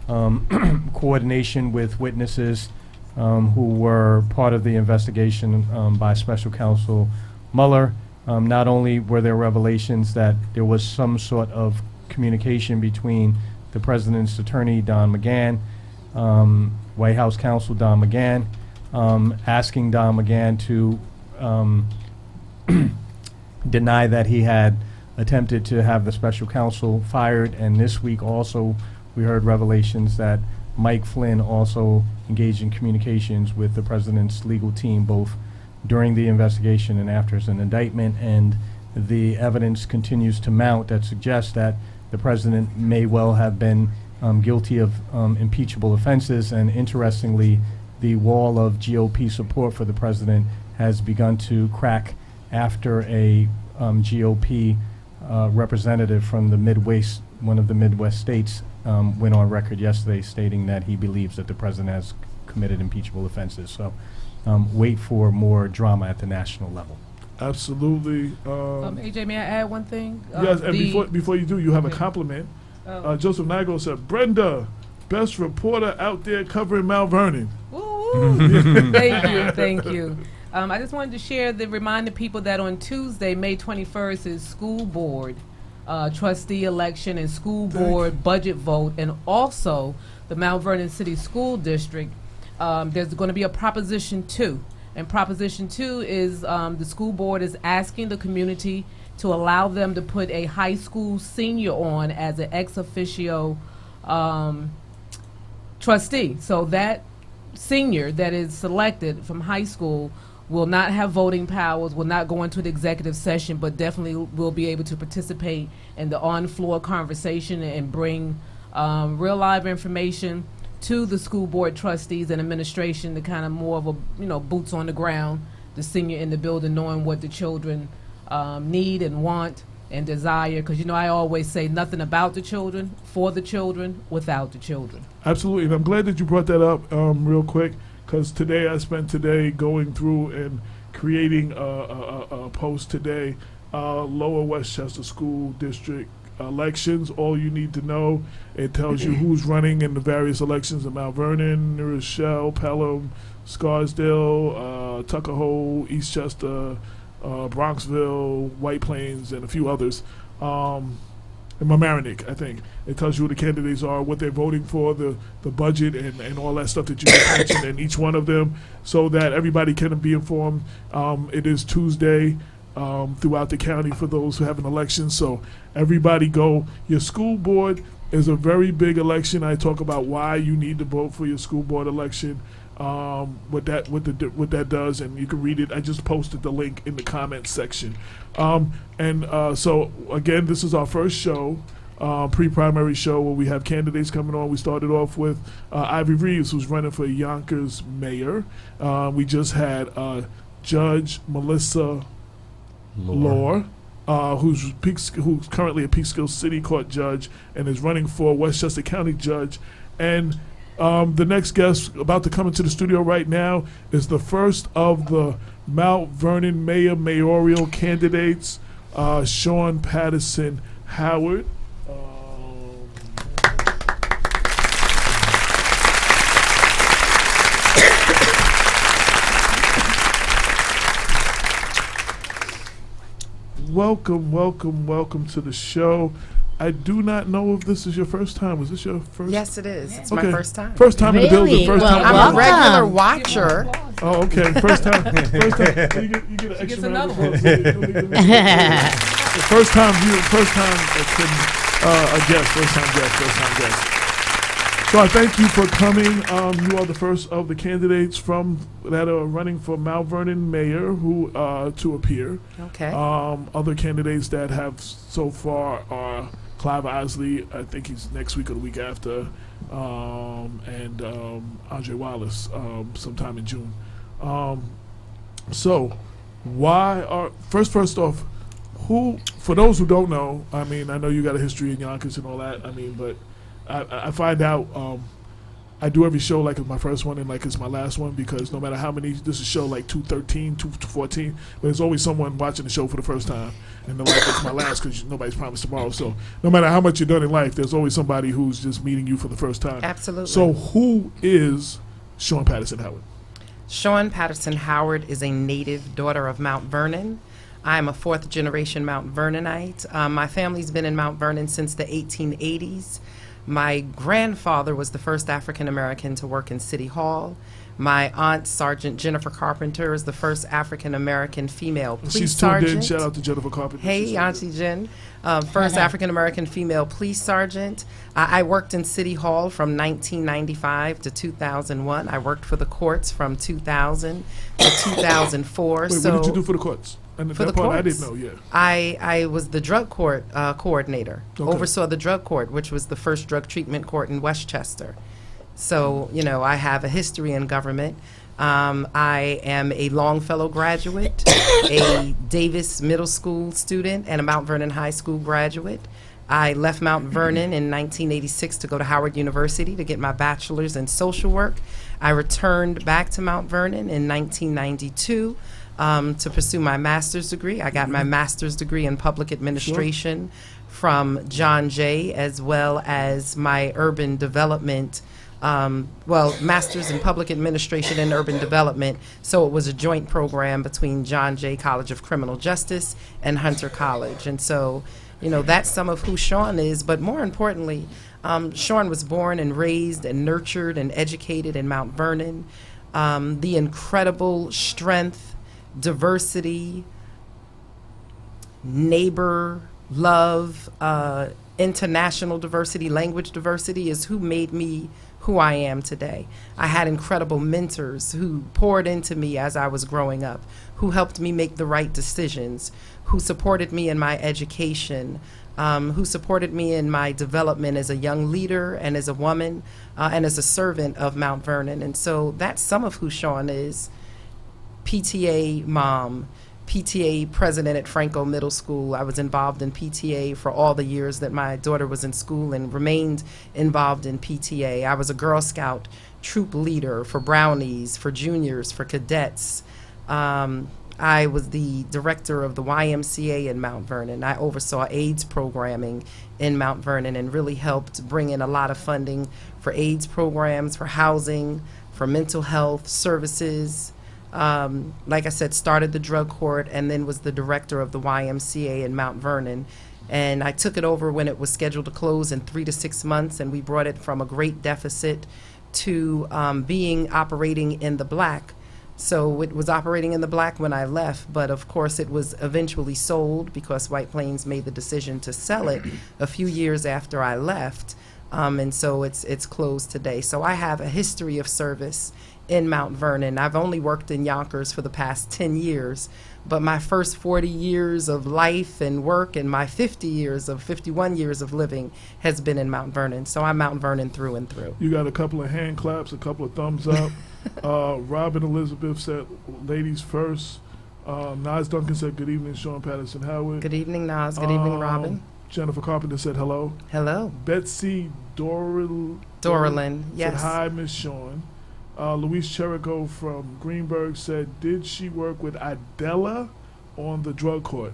coordination with witnesses who were part of the investigation by Special Counsel Mueller. Not only were there revelations that there was some sort of communication between the president's attorney, Don McGahn, White House counsel, Don McGahn, asking Don McGahn to deny that he had attempted to have the special counsel fired. And this week also we heard revelations that Mike Flynn also engaged in communications with the president's legal team, both during the investigation and after an indictment, and the evidence continues to mount that suggests that the president may well have been guilty of impeachable offenses. And interestingly, the wall of GOP support for the president has begun to crack after a GOP representative from the Midwest, one of the Midwest states, went on record yesterday stating that he believes that the president has committed impeachable offenses. So wait for more drama at the national level. Absolutely. AJ, may I add one thing? Yes, and before you do, you have a compliment. Joseph Nago said, Brenda, best reporter out there covering Mount Vernon. Woo-hoo. Thank you. I just wanted to remind the people that on Tuesday, May 21st, is school board trustee election and school board budget vote, and also the Mount Vernon City School District. There's going to be a Proposition 2. And Proposition 2 is the school board is asking the community to allow them to put a high school senior on as an ex officio trustee. So that senior that is selected from high school will not have voting powers, will not go into the executive session, but definitely will be able to participate in the on-floor conversation and bring real live information to the school board trustees and administration, the kind of more of a, boots on the ground, the senior in the building, knowing what the children need and want and desire. Because, I always say nothing about the children, for the children, without the children. Absolutely. And I'm glad that you brought that up real quick. because today I spent today going through and creating a post today. Lower Westchester School District elections. All you need to know. It tells you who's running in the various elections in Mount Vernon, New Rochelle, Pelham, Scarsdale, Tuckahoe, Eastchester, Bronxville, White Plains, and a few others. And Mamaroneck, I think. It tells you who the candidates are, what they're voting for, the budget, and all that stuff that you just mentioned in each one of them, so that everybody can be informed. It is Tuesday throughout the county for those who have an election, so everybody go. Your school board is a very big election. I talk about why you need to vote for your school board election, what that does, and you can read it. I just posted the link in the comments section. So again, this is our first show, pre-primary show, where we have candidates coming on. We started off with Ivy Reeves, who's running for Yonkers mayor. We just had Judge Melissa Lohr, who's currently a Peekskill City Court judge and is running for Westchester County judge. And the next guest about to come into the studio right now is the first of the Mount Vernon mayoral candidates, Sean Patterson Howard. Welcome to the show. I do not know if this is your first time. Was this your first? Yes, it is. It's Okay. my first time. First time in the building. First time. I'm a regular watcher. Oh, okay. First time. First time. You get an extra round of applause. First time a guest. First time guest. So I thank you for coming. You are the first of the candidates that are running for Mount Vernon mayor who to appear. Okay. Other candidates that have so far are Clive Isley, I think he's next week or the week after, and Andre Wallace sometime in June. So first off, who, for those who don't know, I mean, I know you got a history in Yonkers and all that, I mean, but I find out I do every show like it's my first one and like it's my last one, because no matter how many, this is show like 213, 214, but there's always someone watching the show for the first time, and they're like, it's my last because nobody's promised tomorrow. So no matter how much you've done in life, there's always somebody who's just meeting you for the first time. Absolutely. So who is Sean Patterson Howard? Sean Patterson Howard is a native daughter of Mount Vernon. I'm a fourth generation Mount Vernonite. My family's been in Mount Vernon since the 1880s. My grandfather was the first African American to work in City Hall. My aunt, Sergeant Jennifer Carpenter, is the first African American female police sergeant. She's tuned in. Shout out to Jennifer Carpenter. Hey, Auntie Jen. First African American female police sergeant. I worked in City Hall from 1995 to 2001. I worked for the courts from 2000 to 2004. Wait, so what did you do for the courts? And for that the part courts, I didn't know, yeah. I was the drug court coordinator. Okay. Oversaw the drug court, which was the first drug treatment court in Westchester. So, I have a history in government. I am a Longfellow graduate, a Davis Middle School student, and a Mount Vernon High School graduate. I left Mount Vernon in 1986 to go to Howard University to get my bachelor's in social work. I returned back to Mount Vernon in 1992 to pursue my master's degree. I got my master's degree in public administration from John Jay, as well as my urban development, master's in public administration and urban development. So it was a joint program between John Jay College of Criminal Justice and Hunter College. And so, that's some of who Sean is. But more importantly, Sean was born and raised and nurtured and educated in Mount Vernon. The incredible strength, diversity, neighbor love, international diversity, language diversity is who made me who I am today. I had incredible mentors who poured into me as I was growing up, who helped me make the right decisions, who supported me in my education, who supported me in my development as a young leader and as a woman and as a servant of Mount Vernon. And so that's some of who Sean is. PTA mom, PTA president at Franco Middle School. I was involved in PTA for all the years that my daughter was in school and remained involved in PTA. I was a Girl Scout troop leader for Brownies, for juniors, for cadets. I was the director of the YMCA in Mount Vernon. I oversaw AIDS programming in Mount Vernon and really helped bring in a lot of funding for AIDS programs, for housing, for mental health services. Like I said, started the drug court and then was the director of the YMCA in Mount Vernon. And I took it over when it was scheduled to close in 3 to 6 months, and we brought it from a great deficit to operating in the black. So it was operating in the black when I left, but of course it was eventually sold because White Plains made the decision to sell it a few years after I left. And so it's closed today. So I have a history of service in Mount Vernon. I've only worked in Yonkers for the past 10 years, but my first 40 years of life and work and my 51 years of living has been in Mount Vernon. So I'm Mount Vernon through and through. You got a couple of hand claps, a couple of thumbs up. Robin Elizabeth said, ladies first. Nas Duncan said, good evening, Sean Patterson Howard. Good evening, Nas. Good evening, Robin. Jennifer Carpenter said hello. Hello. Betsy Dorlin yes. said, hi, Miss Sean. Luis Cherico from Greenberg said, did she work with Idella on the drug court?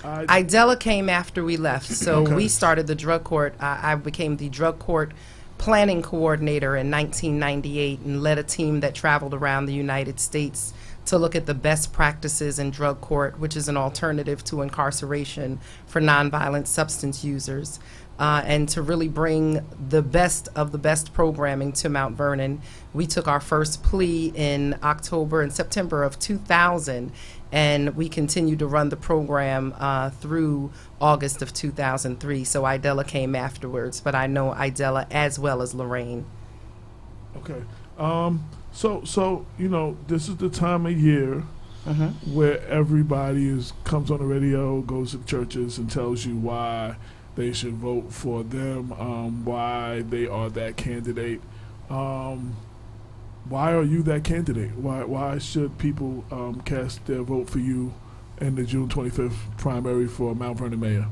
Idella came after we left, so Okay. we started the drug court. I became the drug court planning coordinator in 1998 and led a team that traveled around the United States to look at the best practices in drug court, which is an alternative to incarceration for nonviolent substance users, and to really bring the best of the best programming to Mount Vernon. We took our first plea in October and September of 2000, and we continued to run the program through August of 2003. So Idella came afterwards, but I know Idella as well as Lorraine. Okay. So you know, this is the time of year where everybody comes on the radio, goes to churches, and tells you why they should vote for them, why they are that candidate. Why are you that candidate? Why should people cast their vote for you in the June 25th primary for Mount Vernon mayor?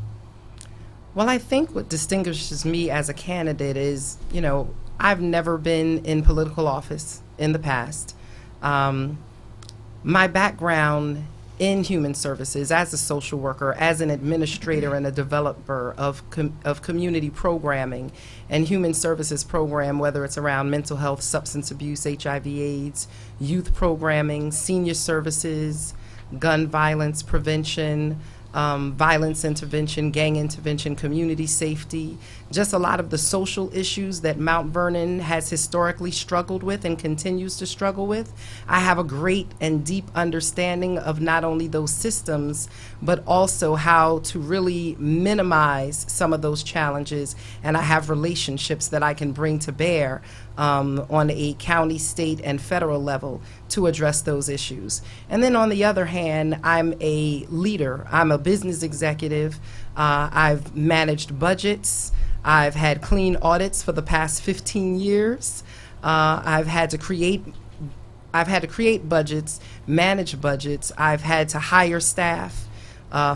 Well, I think what distinguishes me as a candidate is, you know, I've never been in political office in the past. My background in human services as a social worker, as an administrator and a developer of community programming and human services program, whether it's around mental health, substance abuse, HIV/AIDS, youth programming, senior services, gun violence prevention, violence intervention, gang intervention, community safety, just a lot of the social issues that Mount Vernon has historically struggled with and continues to struggle with. I have a great and deep understanding of not only those systems, but also how to really minimize some of those challenges. And I have relationships that I can bring to bear on a county, state, and federal level to address those issues. And then on the other hand, I'm a leader. I'm a business executive. I've managed budgets. I've had clean audits for the past 15 years. I've had to create budgets, manage budgets. I've had to hire staff,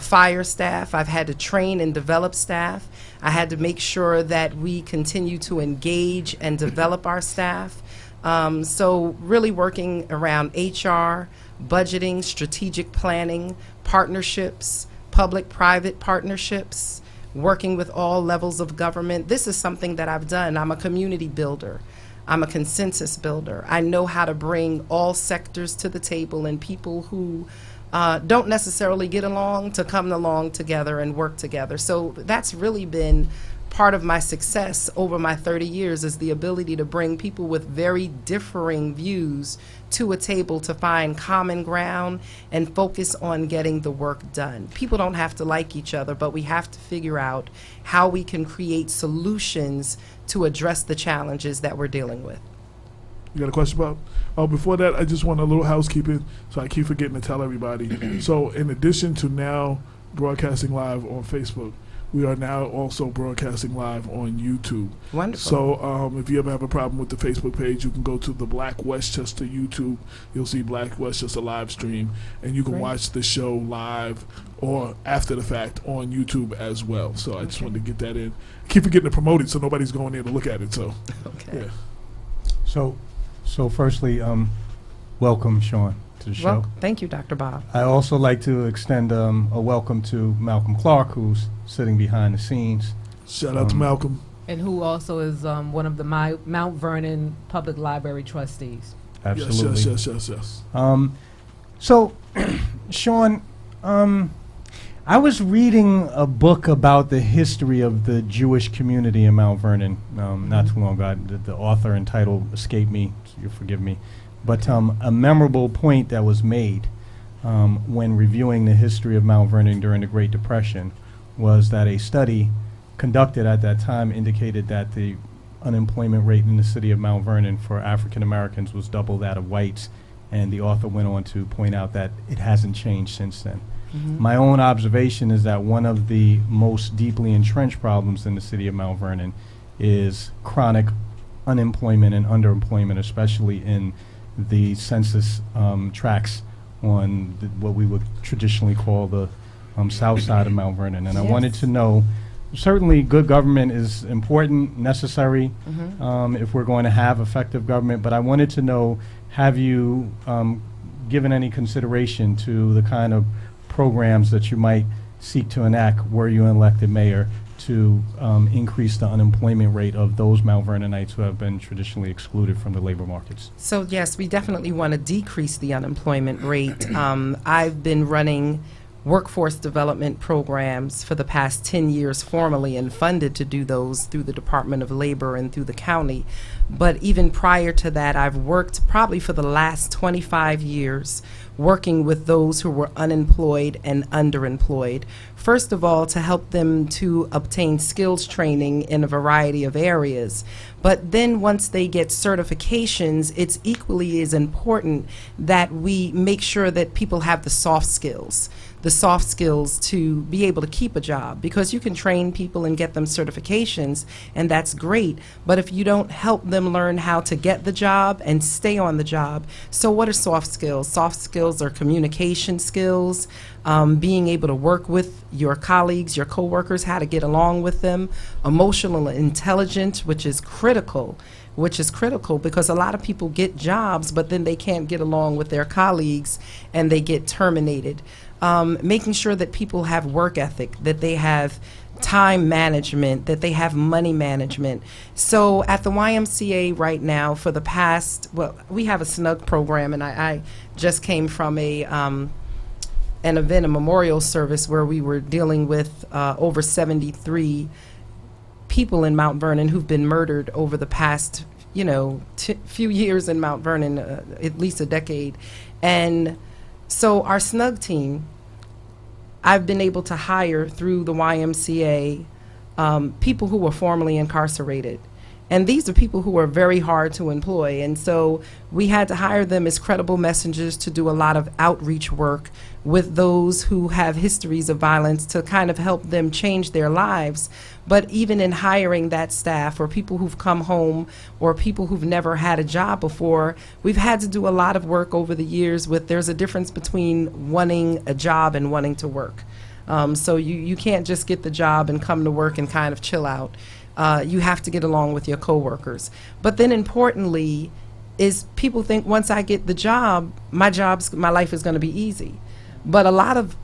fire staff. I've had to train and develop staff. I had to make sure that we continue to engage and develop our staff. So really working around HR, budgeting, strategic planning, partnerships, public-private partnerships, working with all levels of government. This is something that I've done. I'm a community builder. I'm a consensus builder. I know how to bring all sectors to the table and people who don't necessarily get along to come along together and work together. So that's really been part of my success over my 30 years, is the ability to bring people with very differing views to a table to find common ground and focus on getting the work done. People don't have to like each other, but we have to figure out how we can create solutions to address the challenges that we're dealing with. You got a question, Bob? Oh, before that, I just want a little housekeeping, so I keep forgetting to tell everybody. So in addition to now broadcasting live on Facebook, we are now also broadcasting live on YouTube. Wonderful. So if you ever have a problem with the Facebook page, you can go to the Black Westchester YouTube. You'll see Black Westchester live stream, and you can Great. watch the show live or after the fact on YouTube as well. So I just wanted to get that in. Keep forgetting to promote it, so nobody's going in to look at it. So Okay. yeah. So firstly, welcome, Sean, to the show. Well, thank you, Dr. Bob. I also like to extend a welcome to Malcolm Clark, who's sitting behind the scenes. Shout out to Malcolm. And who also is one of the Mount Vernon Public Library trustees. Absolutely. Yes. So, Sean, I was reading a book about the history of the Jewish community in Mount Vernon not too long ago. The author and title escaped me, so you forgive me. But a memorable point that was made when reviewing the history of Mount Vernon during the Great Depression was that a study conducted at that time indicated that the unemployment rate in the city of Mount Vernon for African Americans was double that of whites, and the author went on to point out that it hasn't changed since then. My own observation is that one of the most deeply entrenched problems in the city of Mount Vernon is chronic unemployment and underemployment, especially in the census tracts on what we would traditionally call the south side of Mount Vernon. And I wanted to know, certainly good government is important, necessary, if we're going to have effective government, but I wanted to know, have you given any consideration to the kind of programs that you might seek to enact were you elected mayor to increase the unemployment rate of those Mount Vernonites who have been traditionally excluded from the labor markets? So yes, we definitely want to decrease the unemployment rate. I've been running workforce development programs for the past 10 years formally and funded to do those through the Department of Labor and through the county. But even prior to that, I've worked probably for the last 25 years working with those who were unemployed and underemployed. First of all, to help them to obtain skills training in a variety of areas. But then once they get certifications, it's equally as important that we make sure that people have the soft skills to be able to keep a job, because you can train people and get them certifications, and that's great, but if you don't help them learn how to get the job and stay on the job. So what are soft skills? Soft skills are communication skills, being able to work with your colleagues, your coworkers, how to get along with them, emotional intelligence, which is critical because a lot of people get jobs, but then they can't get along with their colleagues and they get terminated. Making sure that people have work ethic, that they have time management, that they have money management. So at the YMCA right now, for the past, we have a SNUG program, and I just came from an event, a memorial service, where we were dealing with over 73 people in Mount Vernon who've been murdered over the past, few years in Mount Vernon, at least a decade. And so our SNUG team, I've been able to hire through the YMCA people who were formerly incarcerated. And these are people who are very hard to employ. And so we had to hire them as credible messengers to do a lot of outreach work with those who have histories of violence to kind of help them change their lives. But even in hiring that staff, or people who've come home, or people who've never had a job before, we've had to do a lot of work over the years there's a difference between wanting a job and wanting to work. So you can't just get the job and come to work and kind of chill out. You have to get along with your coworkers. But then importantly is people think once I get the job, my life is going to be easy. But a lot of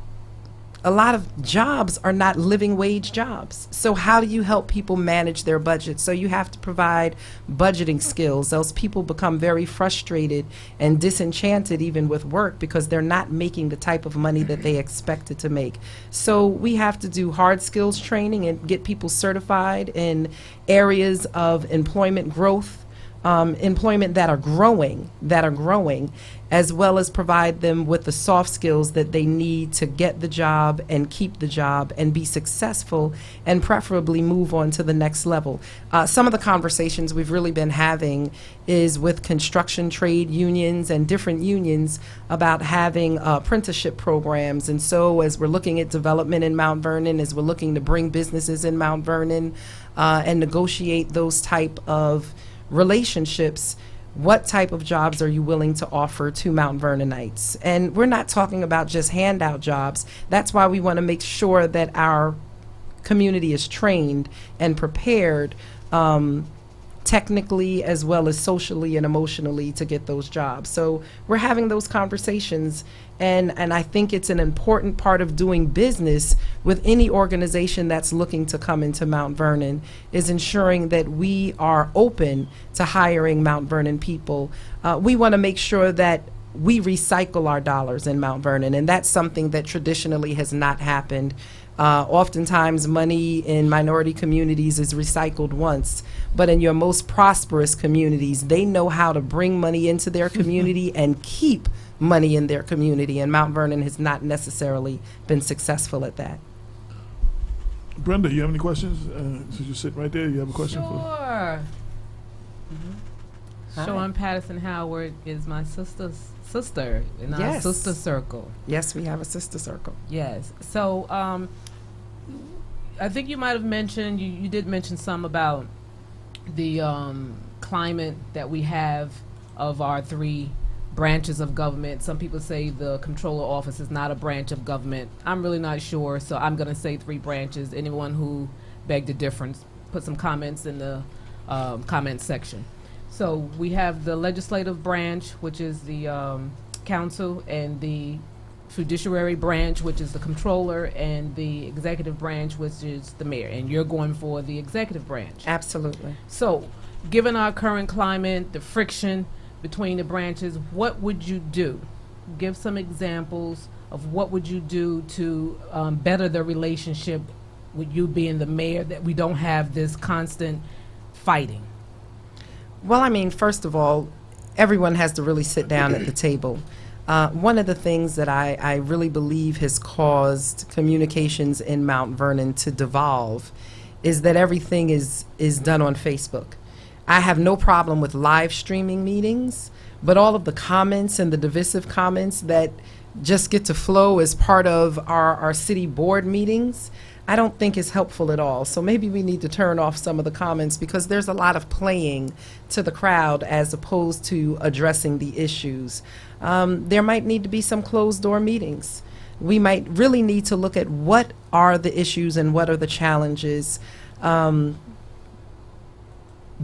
jobs are not living wage jobs. So how do you help people manage their budget? So you have to provide budgeting skills, else people become very frustrated and disenchanted even with work because they're not making the type of money that they expected to make. So we have to do hard skills training and get people certified in areas of employment growth, employment that are growing, as well as provide them with the soft skills that they need to get the job and keep the job and be successful and preferably move on to the next level. Some of the conversations we've really been having is with construction trade unions and different unions about having apprenticeship programs. And so as we're looking at development in Mount Vernon, as we're looking to bring businesses in Mount Vernon and negotiate those type of relationships, what type of jobs are you willing to offer to Mount Vernonites? And we're not talking about just handout jobs. That's why we want to make sure that our community is trained and prepared technically as well as socially and emotionally to get those jobs. So we're having those conversations, and I think it's an important part of doing business with any organization that's looking to come into Mount Vernon, is ensuring that we are open to hiring Mount Vernon people. We want to make sure that we recycle our dollars in Mount Vernon, and that's something that traditionally has not happened. Oftentimes, money in minority communities is recycled once, but in your most prosperous communities, they know how to bring money into their community and keep money in their community, and Mount Vernon has not necessarily been successful at that. Brenda, you have any questions? Since you're sitting right there, you have a question for? Sure. Hi. Sean Patterson Howard is my sister in our Yes. sister circle. Yes, we have a sister circle. Yes. So I think you might have mentioned, you did mention some about the climate that we have of our three branches of government. Some people say the controller office is not a branch of government. I'm really not sure, so I'm going to say three branches. Anyone who begged a difference, put some comments in the comments section. So we have the legislative branch, which is the council, and the judiciary branch, which is the controller, and the executive branch, which is the mayor. And you're going for the executive branch. Absolutely. So, given our current climate, the friction between the branches, what would you do? Give some examples of what would you do to better the relationship with you being the mayor, that we don't have this constant fighting. Well, I mean, first of all, everyone has to really sit down at the table. One of the things that I really believe has caused communications in Mount Vernon to devolve is that everything is done on Facebook. I have no problem with live streaming meetings, but all of the comments and the divisive comments that just get to flow as part of our city board meetings, I don't think is helpful at all. So maybe we need to turn off some of the comments, because there's a lot of playing to the crowd as opposed to addressing the issues. There might need to be some closed door meetings. We might really need to look at what are the issues and what are the challenges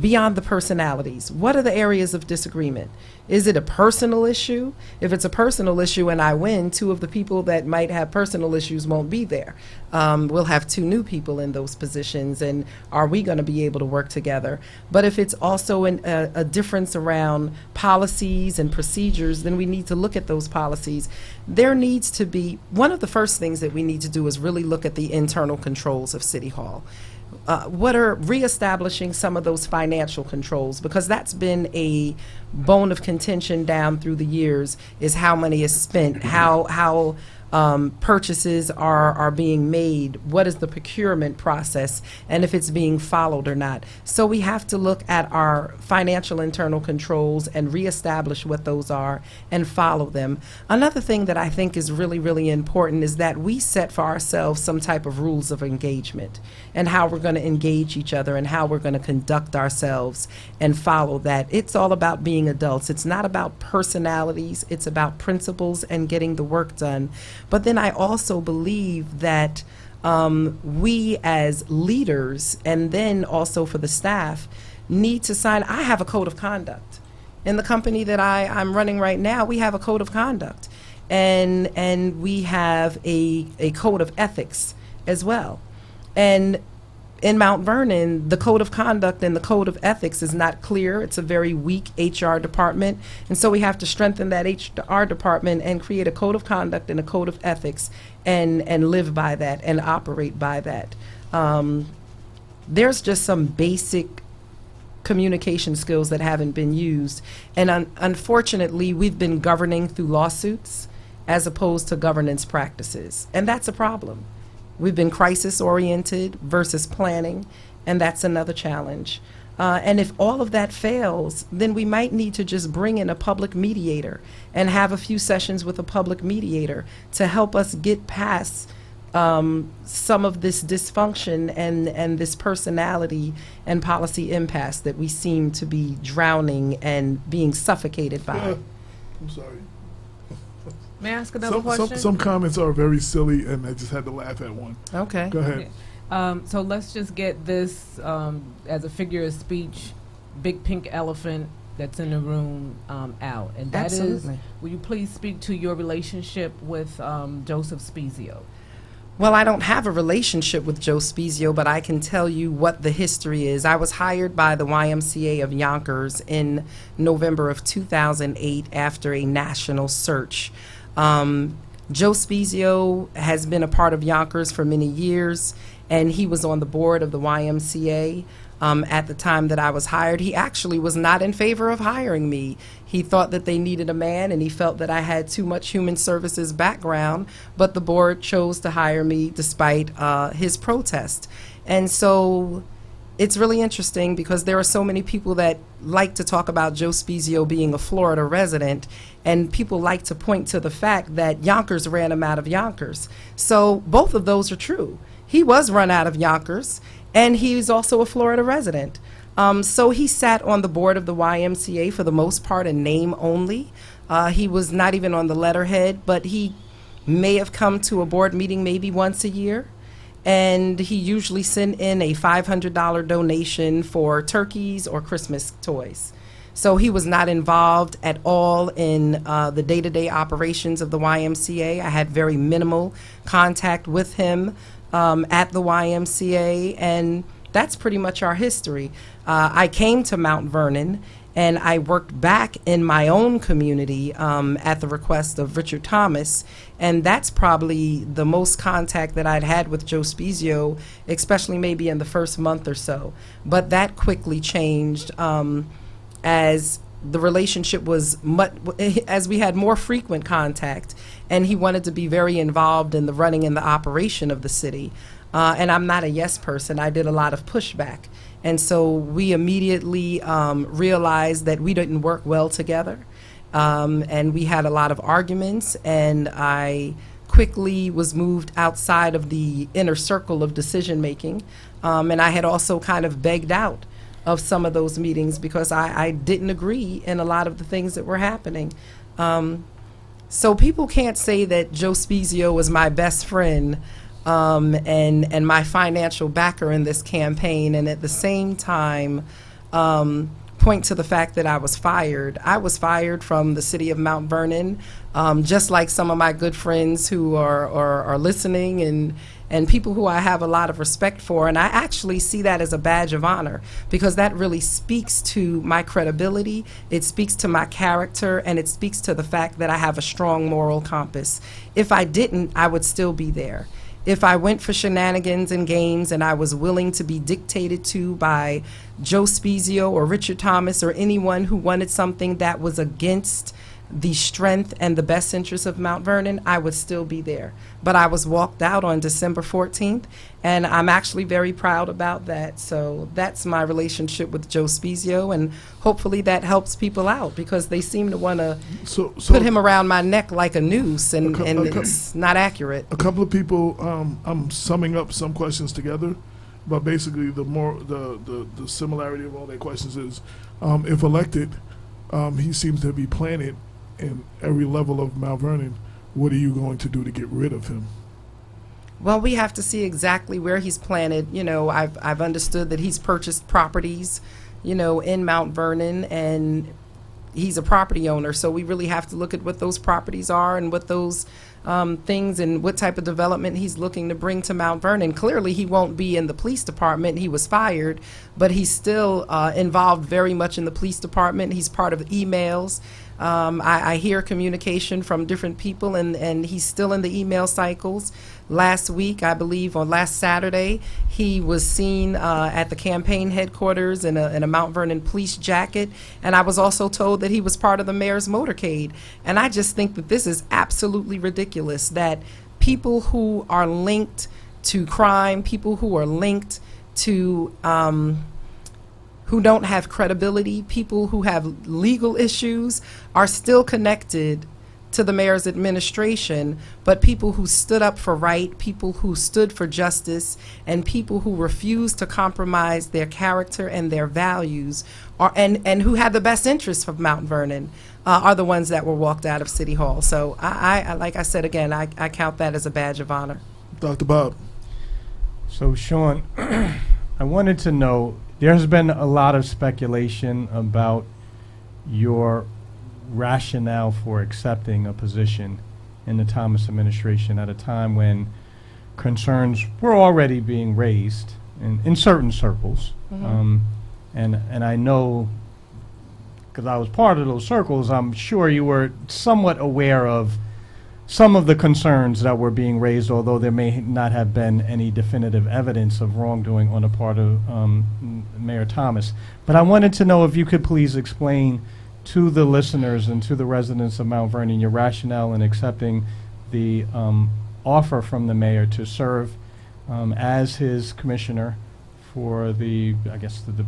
beyond the personalities. What are the areas of disagreement? Is it a personal issue? If it's a personal issue and I win, two of the people that might have personal issues won't be there. We'll have two new people in those positions, and are we going to be able to work together? But if it's also a difference around policies and procedures, then we need to look at those policies. There needs to be, one of the first things that we need to do is really look at the internal controls of City Hall. What are reestablishing some of those financial controls, because that's been a bone of contention down through the years, is how money is spent, how purchases are being made, what is the procurement process, and if it's being followed or not. So we have to look at our financial internal controls and reestablish what those are and follow them. Another thing that I think is really, really important is that we set for ourselves some type of rules of engagement and how we're going to engage each other and how we're going to conduct ourselves and follow that. It's all about being adults. It's not about personalities. It's about principles and getting the work done. But then I also believe that we as leaders, and then also for the staff, need to sign. I have a code of conduct. In the company that I'm running right now, we have a code of conduct. And we have a code of ethics as well. And in Mount Vernon, the code of conduct and the code of ethics is not clear. It's a very weak HR department. And so we have to strengthen that HR department and create a code of conduct and a code of ethics and live by that and operate by that. There's just some basic communication skills that haven't been used. And unfortunately, we've been governing through lawsuits as opposed to governance practices. And that's a problem. We've been crisis-oriented versus planning, and that's another challenge. And if all of that fails, then we might need to just bring in a public mediator and have a few sessions with a public mediator to help us get past some of this dysfunction and this personality and policy impasse that we seem to be drowning and being suffocated by. I'm sorry. May I ask another question? Some comments are very silly, and I just had to laugh at one. Okay. Go ahead. Okay. So let's just get this as a figure of speech, big pink elephant that's in the room out. And that Absolutely. is, will you please speak to your relationship with Joseph Spiezio? Well, I don't have a relationship with Joe Spiezio, but I can tell you what the history is. I was hired by the YMCA of Yonkers in November of 2008 after a national search. Joe Spiezio has been a part of Yonkers for many years, and he was on the board of the YMCA at the time that I was hired. He actually was not in favor of hiring me. He thought that they needed a man, and he felt that I had too much human services background, but the board chose to hire me despite his protest. And so it's really interesting because there are so many people that like to talk about Joe Spiezio being a Florida resident, and people like to point to the fact that Yonkers ran him out of Yonkers. So both of those are true. He was run out of Yonkers, and he's also a Florida resident. So he sat on the board of the YMCA for the most part in name only. He was not even on the letterhead, but he may have come to a board meeting maybe once a year. And he usually sent in a $500 donation for turkeys or Christmas toys. So he was not involved at all in the day-to-day operations of the YMCA. I had very minimal contact with him at the YMCA, and that's pretty much our history. I came to Mount Vernon, and I worked back in my own community at the request of Richard Thomas, and that's probably the most contact that I'd had with Joe Spiezio, especially maybe in the first month or so. But that quickly changed as the relationship was as we had more frequent contact, and he wanted to be very involved in the running and the operation of the city. And I'm not a yes person. I did a lot of pushback. And so we immediately realized that we didn't work well together. And we had a lot of arguments, and I quickly was moved outside of the inner circle of decision making. And I had also kind of begged out of some of those meetings because I didn't agree in a lot of the things that were happening. So people can't say that Joe Spiezio was my best friend and my financial backer in this campaign, and at the same time point to the fact that I was fired. I was fired from the City of Mount Vernon, just like some of my good friends who are listening and people who I have a lot of respect for. And I actually see that as a badge of honor because that really speaks to my credibility, it speaks to my character, and it speaks to the fact that I have a strong moral compass. If I didn't, I would still be there. If I went for shenanigans and games and I was willing to be dictated to by Joe Spiezio or Richard Thomas or anyone who wanted something that was against the strength and the best interests of Mount Vernon, I would still be there. But I was walked out on December 14th, and I'm actually very proud about that. So that's my relationship with Joe Spiezio, and hopefully that helps people out because they seem to want to put him around my neck like a noose, and it's not accurate. A couple of people, I'm summing up some questions together, but basically the similarity of all their questions is, if elected, he seems to be planted in every level of Mount Vernon. What are you going to do to get rid of him? Well, we have to see exactly where he's planted. You know, I've understood that he's purchased properties, you know, in Mount Vernon, and he's a property owner. So we really have to look at what those properties are and what those things and what type of development he's looking to bring to Mount Vernon. Clearly, he won't be in the police department. He was fired, but he's still involved very much in the police department. He's part of emails I hear communication from different people, and he's still in the email cycles. Last week, I believe, on last Saturday, he was seen at the campaign headquarters in a Mount Vernon police jacket, and I was also told that he was part of the mayor's motorcade. And I just think that this is absolutely ridiculous, that people who are linked to crime, people who are linked to who don't have credibility, people who have legal issues, are still connected to the mayor's administration, but people who stood up for right, people who stood for justice, and people who refused to compromise their character and their values, and who had the best interests of Mount Vernon, are the ones that were walked out of City Hall. So I like I said again, I count that as a badge of honor. Dr. Bob. So, Sean, I wanted to know, there's been a lot of speculation about your rationale for accepting a position in the Thomas administration at a time when concerns were already being raised in certain circles. And I know, because I was part of those circles, I'm sure you were somewhat aware of some of the concerns that were being raised, although there may not have been any definitive evidence of wrongdoing on the part of Mayor Thomas. But I wanted to know if you could please explain to the listeners and to the residents of Mount Vernon your rationale in accepting the offer from the mayor to serve as his commissioner for the, I guess, the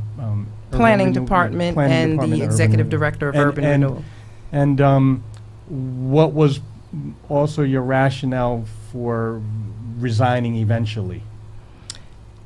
Planning Department and the Executive Director of Urban Renewal. And what was also your rationale for resigning eventually?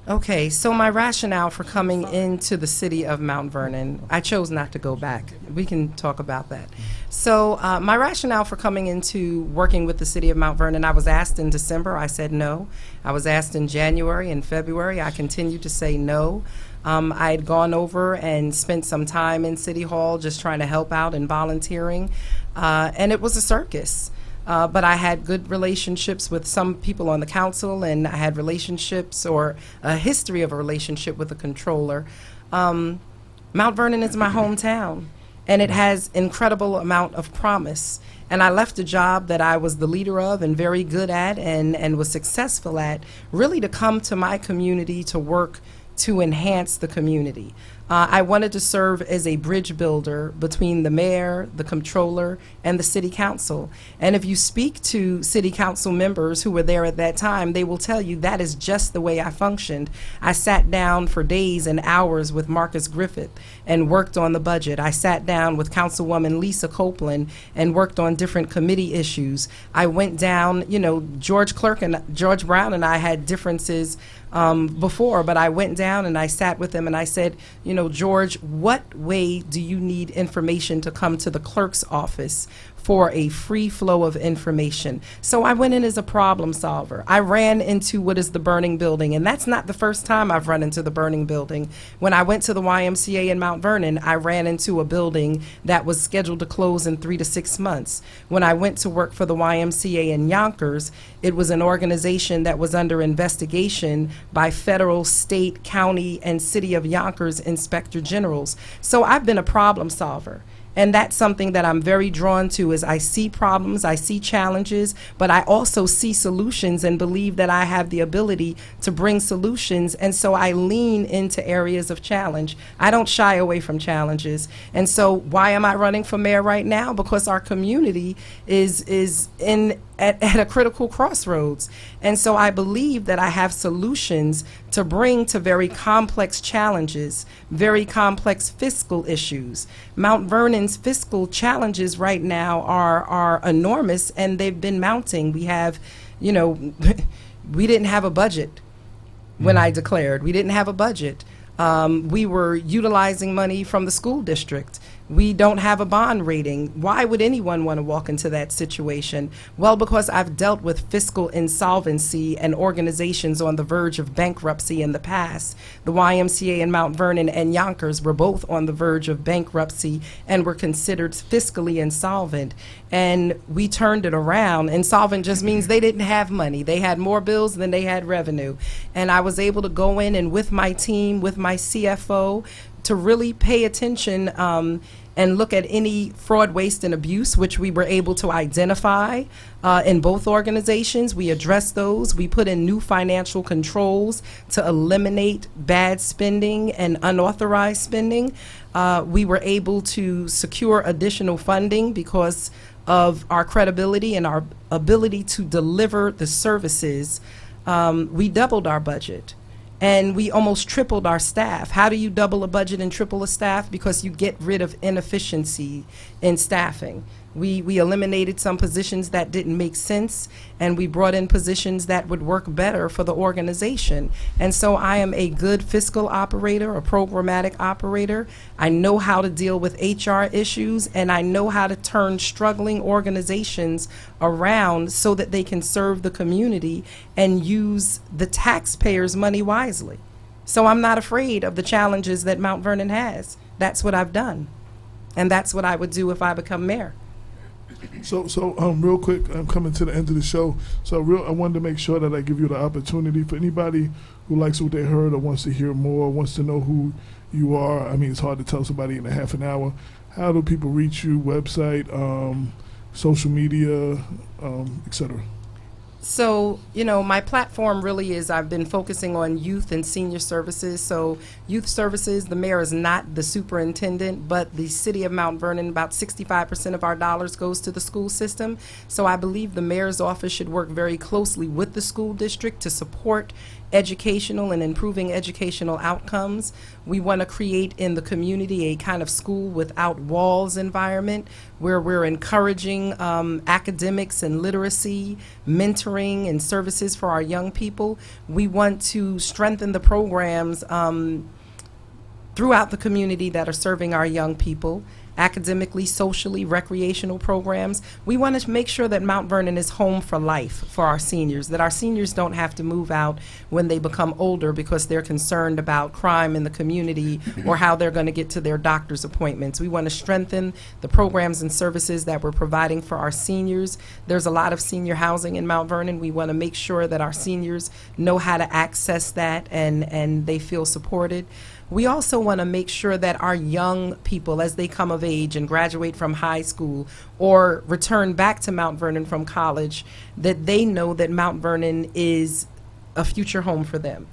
Okay, so my rationale for coming into the city of Mount Vernon, I chose not to go back. We can talk about that. So my rationale for coming into working with the city of Mount Vernon, I was asked in December, I said no. I was asked in January and February, I continued to say no. I had gone over and spent some time in City Hall just trying to help out and volunteering, and it was a circus. But I had good relationships with some people on the council, and I had relationships or a history of a relationship with the controller. Mount Vernon is my hometown, and it has incredible amount of promise. And I left a job that I was the leader of and very good at and was successful at, really to come to my community to work to enhance the community. I wanted to serve as a bridge builder between the mayor, the controller, and the city council. And if you speak to city council members who were there at that time, they will tell you that is just the way I functioned. I sat down for days and hours with Marcus Griffith and worked on the budget. I sat down with Councilwoman Lisa Copeland and worked on different committee issues. I went down, George Brown and I had differences before, but I went down and I sat with him and I said, George, what way do you need information to come to the clerk's office for a free flow of information? So I went in as a problem solver. I ran into what is the burning building, and that's not the first time I've run into the burning building. When I went to the YMCA in Mount Vernon, I ran into a building that was scheduled to close in 3 to 6 months. When I went to work for the YMCA in Yonkers, it was an organization that was under investigation by federal, state, county, and city of Yonkers inspector generals. So I've been a problem solver. And that's something that I'm very drawn to, is I see problems, I see challenges, but I also see solutions and believe that I have the ability to bring solutions. And so I lean into areas of challenge. I don't shy away from challenges. And so why am I running for mayor right now? Because our community is at a critical crossroads. And so I believe that I have solutions to bring to very complex challenges, very complex fiscal issues. Mount Vernon's fiscal challenges right now are enormous, and they've been mounting. We have, we didn't have a budget when I declared. We didn't have a budget. We were utilizing money from the school district. We don't have a bond rating. Why would anyone want to walk into that situation? Well, because I've dealt with fiscal insolvency and organizations on the verge of bankruptcy in the past. The YMCA in Mount Vernon and Yonkers were both on the verge of bankruptcy and were considered fiscally insolvent. And we turned it around. Insolvent just means they didn't have money. They had more bills than they had revenue. And I was able to go in and with my team, with my CFO, to really pay attention and look at any fraud, waste, and abuse, which we were able to identify in both organizations. We addressed those. We put in new financial controls to eliminate bad spending and unauthorized spending. We were able to secure additional funding because of our credibility and our ability to deliver the services. We doubled our budget. And we almost tripled our staff. How do you double a budget and triple a staff? Because you get rid of inefficiency in staffing. We eliminated some positions that didn't make sense, and we brought in positions that would work better for the organization. And so I am a good fiscal operator, a programmatic operator. I know how to deal with HR issues, and I know how to turn struggling organizations around so that they can serve the community and use the taxpayers' money wisely. So I'm not afraid of the challenges that Mount Vernon has. That's what I've done. And that's what I would do if I become mayor. So, real quick, I'm coming to the end of the show. So, I wanted to make sure that I give you the opportunity for anybody who likes what they heard or wants to hear more, wants to know who you are. I mean, it's hard to tell somebody in a half an hour. How do people reach you? Website, social media, etc. So, my platform really is, I've been focusing on youth and senior services. So youth services, the mayor is not the superintendent, but the City of Mount Vernon, about 65% of our dollars goes to the school system. So I believe the mayor's office should work very closely with the school district to support educational and improving educational outcomes. We want to create in the community a kind of school without walls environment where we're encouraging academics and literacy, mentoring, and services for our young people. We want to strengthen the programs throughout the community that are serving our young people, academically, socially, recreational programs. We want to make sure that Mount Vernon is home for life for our seniors, that our seniors don't have to move out when they become older because they're concerned about crime in the community or how they're going to get to their doctor's appointments. We want to strengthen the programs and services that we're providing for our seniors. There's a lot of senior housing in Mount Vernon. We want to make sure that our seniors know how to access that and they feel supported. We also want to make sure that our young people, as they come of age and graduate from high school or return back to Mount Vernon from college, that they know that Mount Vernon is a future home for them.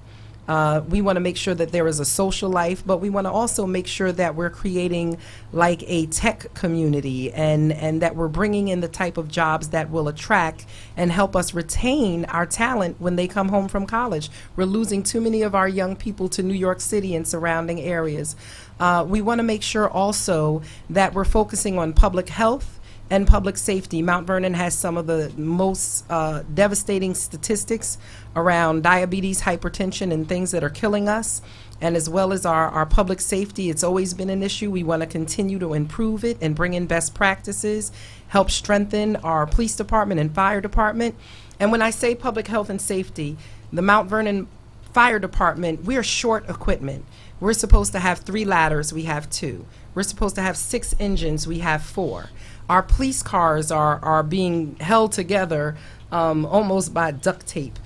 We want to make sure that there is a social life, but we want to also make sure that we're creating like a tech community and that we're bringing in the type of jobs that will attract and help us retain our talent when they come home from college. We're losing too many of our young people to New York City and surrounding areas. We want to make sure also that we're focusing on public health and public safety. Mount Vernon has some of the most devastating statistics around diabetes, hypertension, and things that are killing us. And as well as our public safety, it's always been an issue. We want to continue to improve it and bring in best practices, help strengthen our police department and fire department. And when I say public health and safety, the Mount Vernon Fire Department, we are short equipment. We're supposed to have 3 ladders, we have 2. We're supposed to have 6 engines, we have 4. Our police cars are being held together almost by duct tape.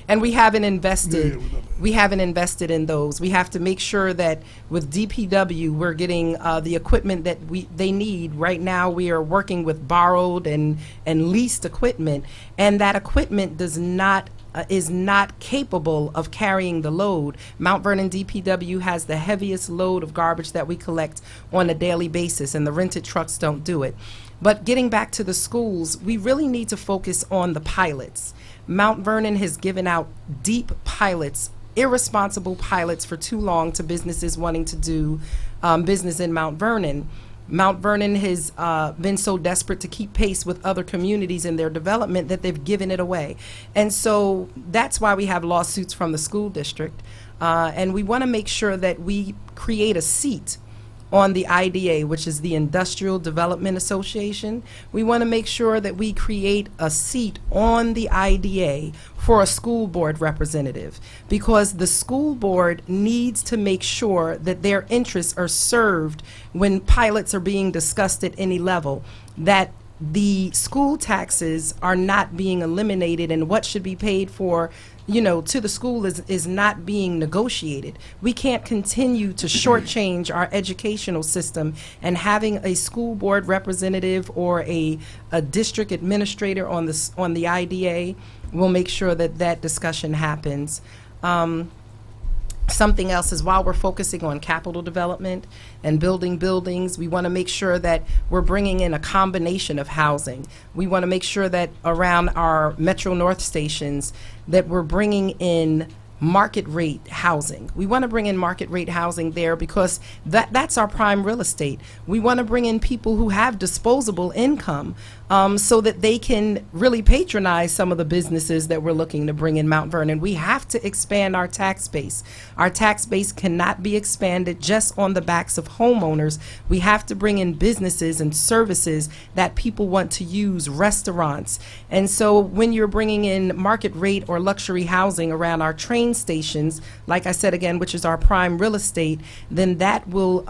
And we haven't invested. We haven't invested in those. We have to make sure that with DPW, we're getting the equipment that they need. Right now, we are working with borrowed and leased equipment, and that equipment is not capable of carrying the load. Mount Vernon DPW has the heaviest load of garbage that we collect on a daily basis, and the rented trucks don't do it. But getting back to the schools, we really need to focus on the pilots. Mount Vernon has given out deep pilots, irresponsible pilots for too long to businesses wanting to do business in Mount Vernon. Mount Vernon has been so desperate to keep pace with other communities in their development that they've given it away. And so that's why we have lawsuits from the school district. And we want to make sure that we create a seat on the IDA, which is the Industrial Development Association. We want to make sure that we create a seat on the IDA for a school board representative, because the school board needs to make sure that their interests are served when pilots are being discussed at any level, that the school taxes are not being eliminated and what should be paid for to the school is not being negotiated. We can't continue to shortchange our educational system, and having a school board representative or a district administrator on the IDA will make sure that discussion happens. Something else is, while we're focusing on capital development and building buildings, we want to make sure that we're bringing in a combination of housing. We want to make sure that around our Metro North stations that we're bringing in market rate housing. We want to bring in market rate housing there because that's our prime real estate. We want to bring in people who have disposable income so that they can really patronize some of the businesses that we're looking to bring in Mount Vernon. We have to expand our tax base. Our tax base cannot be expanded just on the backs of homeowners. We have to bring in businesses and services that people want to use, restaurants. And so when you're bringing in market rate or luxury housing around our train stations, like I said again, which is our prime real estate, then that will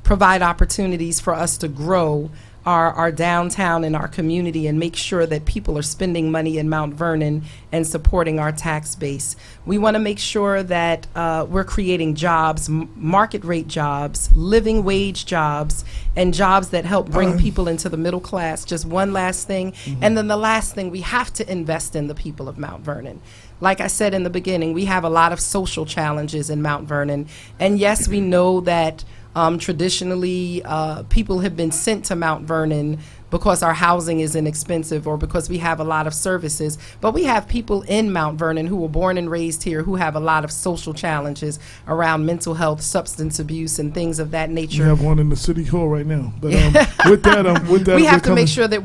provide opportunities for us to grow our downtown and our community and make sure that people are spending money in Mount Vernon and supporting our tax base. We want to make sure that we're creating jobs, market rate jobs, living wage jobs, and jobs that help bring people into the middle class. Just one last thing. And then the last thing, we have to invest in the people of Mount Vernon. Like I said in the beginning, we have a lot of social challenges in Mount Vernon. And yes, we know that traditionally, people have been sent to Mount Vernon because our housing is inexpensive or because we have a lot of services. But we have people in Mount Vernon who were born and raised here who have a lot of social challenges around mental health, substance abuse, and things of that nature. We have one in the city hall right now. But with that, we have to make sure that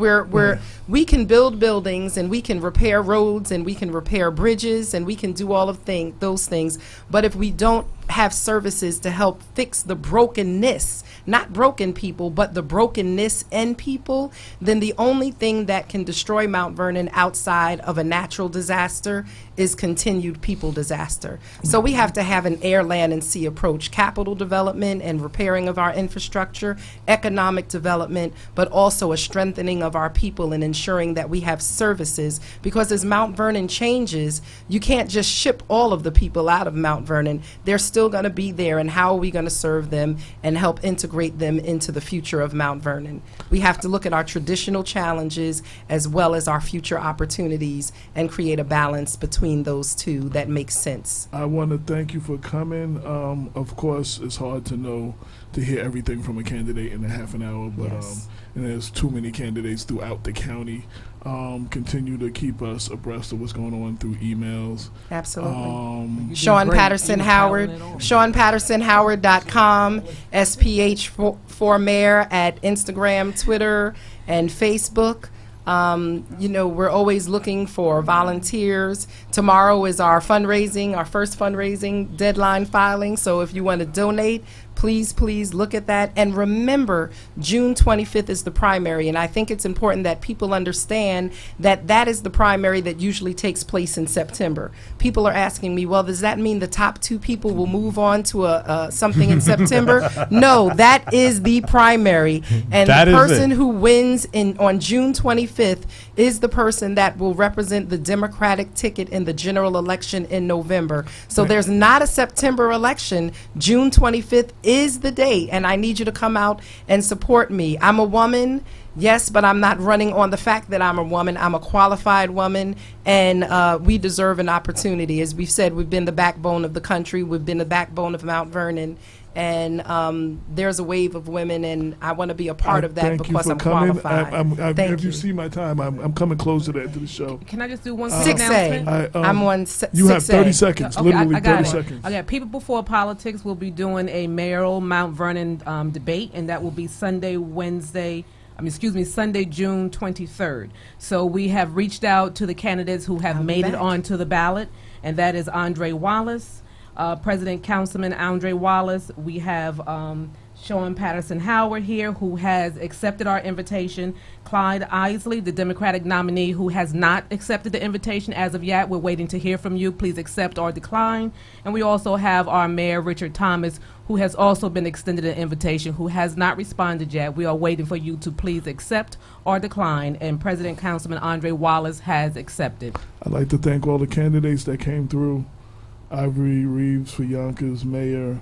we can build buildings and we can repair roads and we can repair bridges and we can do all of those things. But if we don't have services to help fix the brokenness, not broken people, but the brokenness in people, then the only thing that can destroy Mount Vernon outside of a natural disaster is continued people disaster. So we have to have an air, land, and sea approach: capital development and repairing of our infrastructure, economic development, but also a strengthening of our people and ensuring that we have services. Because as Mount Vernon changes, you can't just ship all of the people out of Mount Vernon. They're still going to be there, and how are we going to serve them and help integrate them into the future of Mount Vernon? We have to look at our traditional challenges as well as our future opportunities and create a balance between those two that makes sense. I want to thank you for coming. Of course, it's hard to hear everything from a candidate in a half an hour, but Yes. And there's too many candidates throughout the county. Continue to keep us abreast of what's going on through emails. Absolutely. Sean Patterson Howard, SeanPattersonHoward.com, SPH for Mayor at Instagram, Twitter, and Facebook. We're always looking for volunteers. Tomorrow is our first fundraising deadline filing. So if you want to donate, please look at that. And remember, June 25th is the primary. And I think it's important that people understand that is the primary that usually takes place in September. People are asking me, well, does that mean the top two people will move on to something in September? No, that is the primary. And the person who wins on June 25th is the person that will represent the Democratic ticket in the general election in November. So there's not a September election. June 25th is the day, and I need you to come out and support me. I'm a woman, yes, but I'm not running on the fact that I'm a woman. I'm a qualified woman, and we deserve an opportunity. As we've said, we've been the backbone of the country. We've been the backbone of Mount Vernon. And there's a wave of women, and I want to be a part of that because I'm qualified. If you see my time, I'm coming close to the end of the show. Can I just do one 6A. announcement? I'm on You have 6A. 30 seconds, Okay, literally I got 30 it. seconds. Okay, People Before Politics will be doing a mayoral Mount Vernon debate, and that will be Sunday, June 23rd. So we have reached out to the candidates who have made it onto the ballot, and that is Andre Wallace, President Councilman Andre Wallace. We have Sean Patterson Howard here, who has accepted our invitation. Clyde Isley, the Democratic nominee, who has not accepted the invitation as of yet. We're waiting to hear from you. Please accept or decline. And we also have our Mayor, Richard Thomas, who has also been extended an invitation, who has not responded yet. We are waiting for you to please accept or decline. And President Councilman Andre Wallace has accepted. I'd like to thank all the candidates that came through. Ivory Reeves for Yonkers Mayor,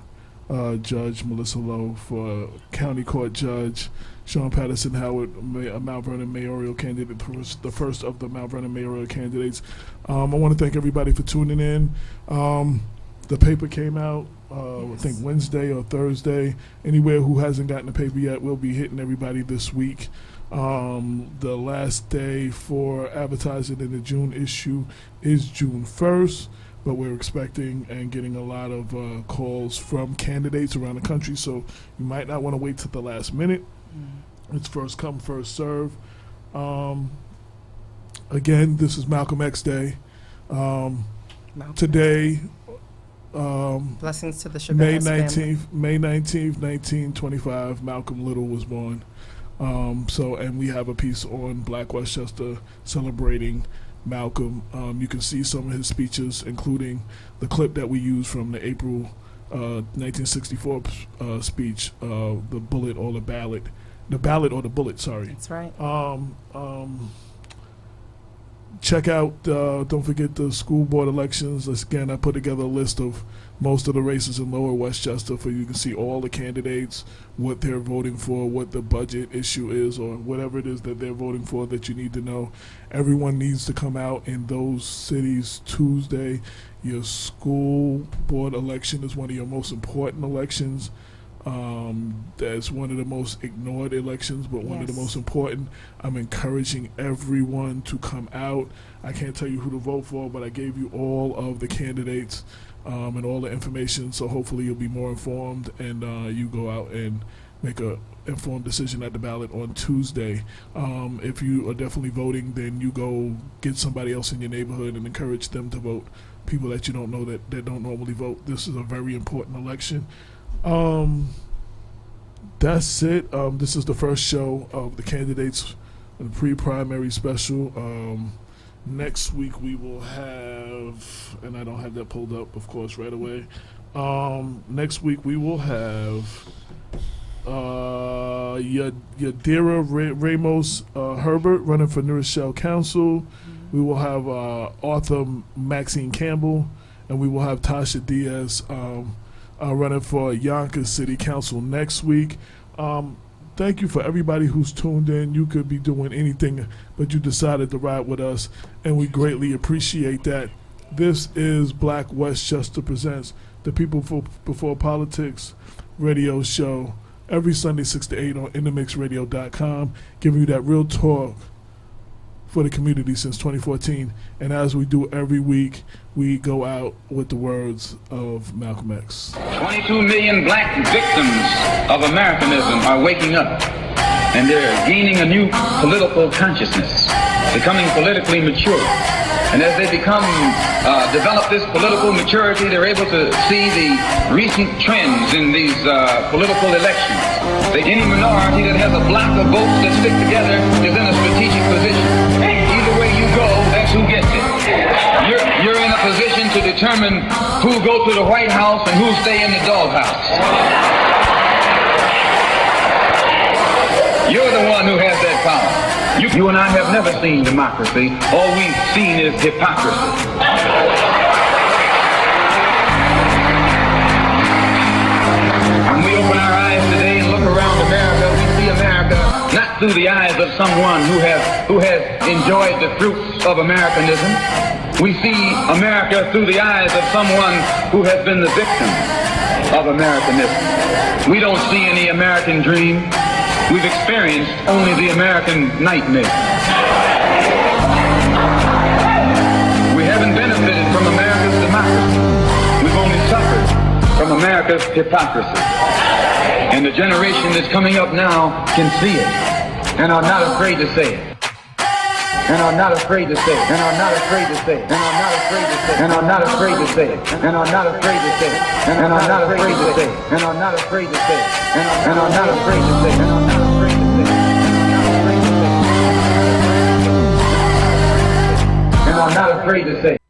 Judge Melissa Lowe for County Court Judge, Sean Patterson Howard, Mount Vernon mayoral candidate, the first of the Mount Vernon mayoral candidates. I want to thank everybody for tuning in. The paper came out, I think Wednesday or Thursday. Anywhere who hasn't gotten the paper yet, we'll be hitting everybody this week. The last day for advertising in the June issue is June 1st. But we're expecting and getting a lot of calls from candidates around the country, so you might not want to wait till the last minute. It's first come, first serve. Again, this is Malcolm X Day. Today, blessings to the May Shabazz 19th, May 19th, 1925, Malcolm Little was born. And we have a piece on Black Westchester celebrating Malcolm. You can see some of his speeches, including the clip that we used from the April 1964 speech, the bullet or the ballot. The ballot or the bullet, sorry. That's right. Check out, don't forget the school board elections. Again, I put together a list of most of the races in Lower Westchester for you can see all the candidates, what they're voting for, what the budget issue is, or whatever it is that they're voting for that you need to know. Everyone needs to come out in those cities Tuesday. Your school board election is one of your most important elections. That's one of the most ignored elections, but one of the most important. I'm encouraging everyone to come out. I can't tell you who to vote for, but I gave you all of the candidates and all the information, so hopefully you'll be more informed and you go out and make a informed decision at the ballot on Tuesday. If you are definitely voting, then you go get somebody else in your neighborhood and encourage them to vote. People that you don't know that don't normally vote. This is a very important election. That's it. This is the first show of the candidates in the pre-primary special. Next week we will have, and I don't have that pulled up, of course, right away. Next week we will have Yadira Ramos Herbert running for New Rochelle Council. We will have Arthur Maxine Campbell, and we will have Tasha Diaz running for Yonkers City Council next week. Thank you for everybody who's tuned in. You could be doing anything, but you decided to ride with us, and we greatly appreciate that. This is Black Westchester Presents, the People Before Politics radio show, every Sunday 6 to 8 on InTheMixRadio.com, giving you that real talk for the community since 2014. And as we do every week, we go out with the words of Malcolm X. 22 million black victims of Americanism are waking up, and they're gaining a new political consciousness, becoming politically mature. And as they develop this political maturity, they're able to see the recent trends in these political elections. Any minority that has a block of votes that stick together is in a strategic position. Either way you go, that's who gets it. You're in a position to determine who go to the White House and who stay in the doghouse. You're the one who has that power. You and I have never seen democracy. All we've seen is hypocrisy. When we open our eyes today and look around America, we see America not through the eyes of someone who has enjoyed the fruits of Americanism. We see America through the eyes of someone who has been the victim of Americanism. We don't see any American dream. We've experienced only the American nightmare. We haven't benefited from America's democracy. We've only suffered from America's hypocrisy. And the generation that's coming up now can see it and are not afraid to say it. and are not afraid to say it, and are not afraid to say it, and are not afraid to say it, and are not afraid to say it, and are not afraid to say it, and are not afraid to say it, and are not afraid to say it, and are not afraid to say it, and are not afraid to say it, and are not afraid to say it.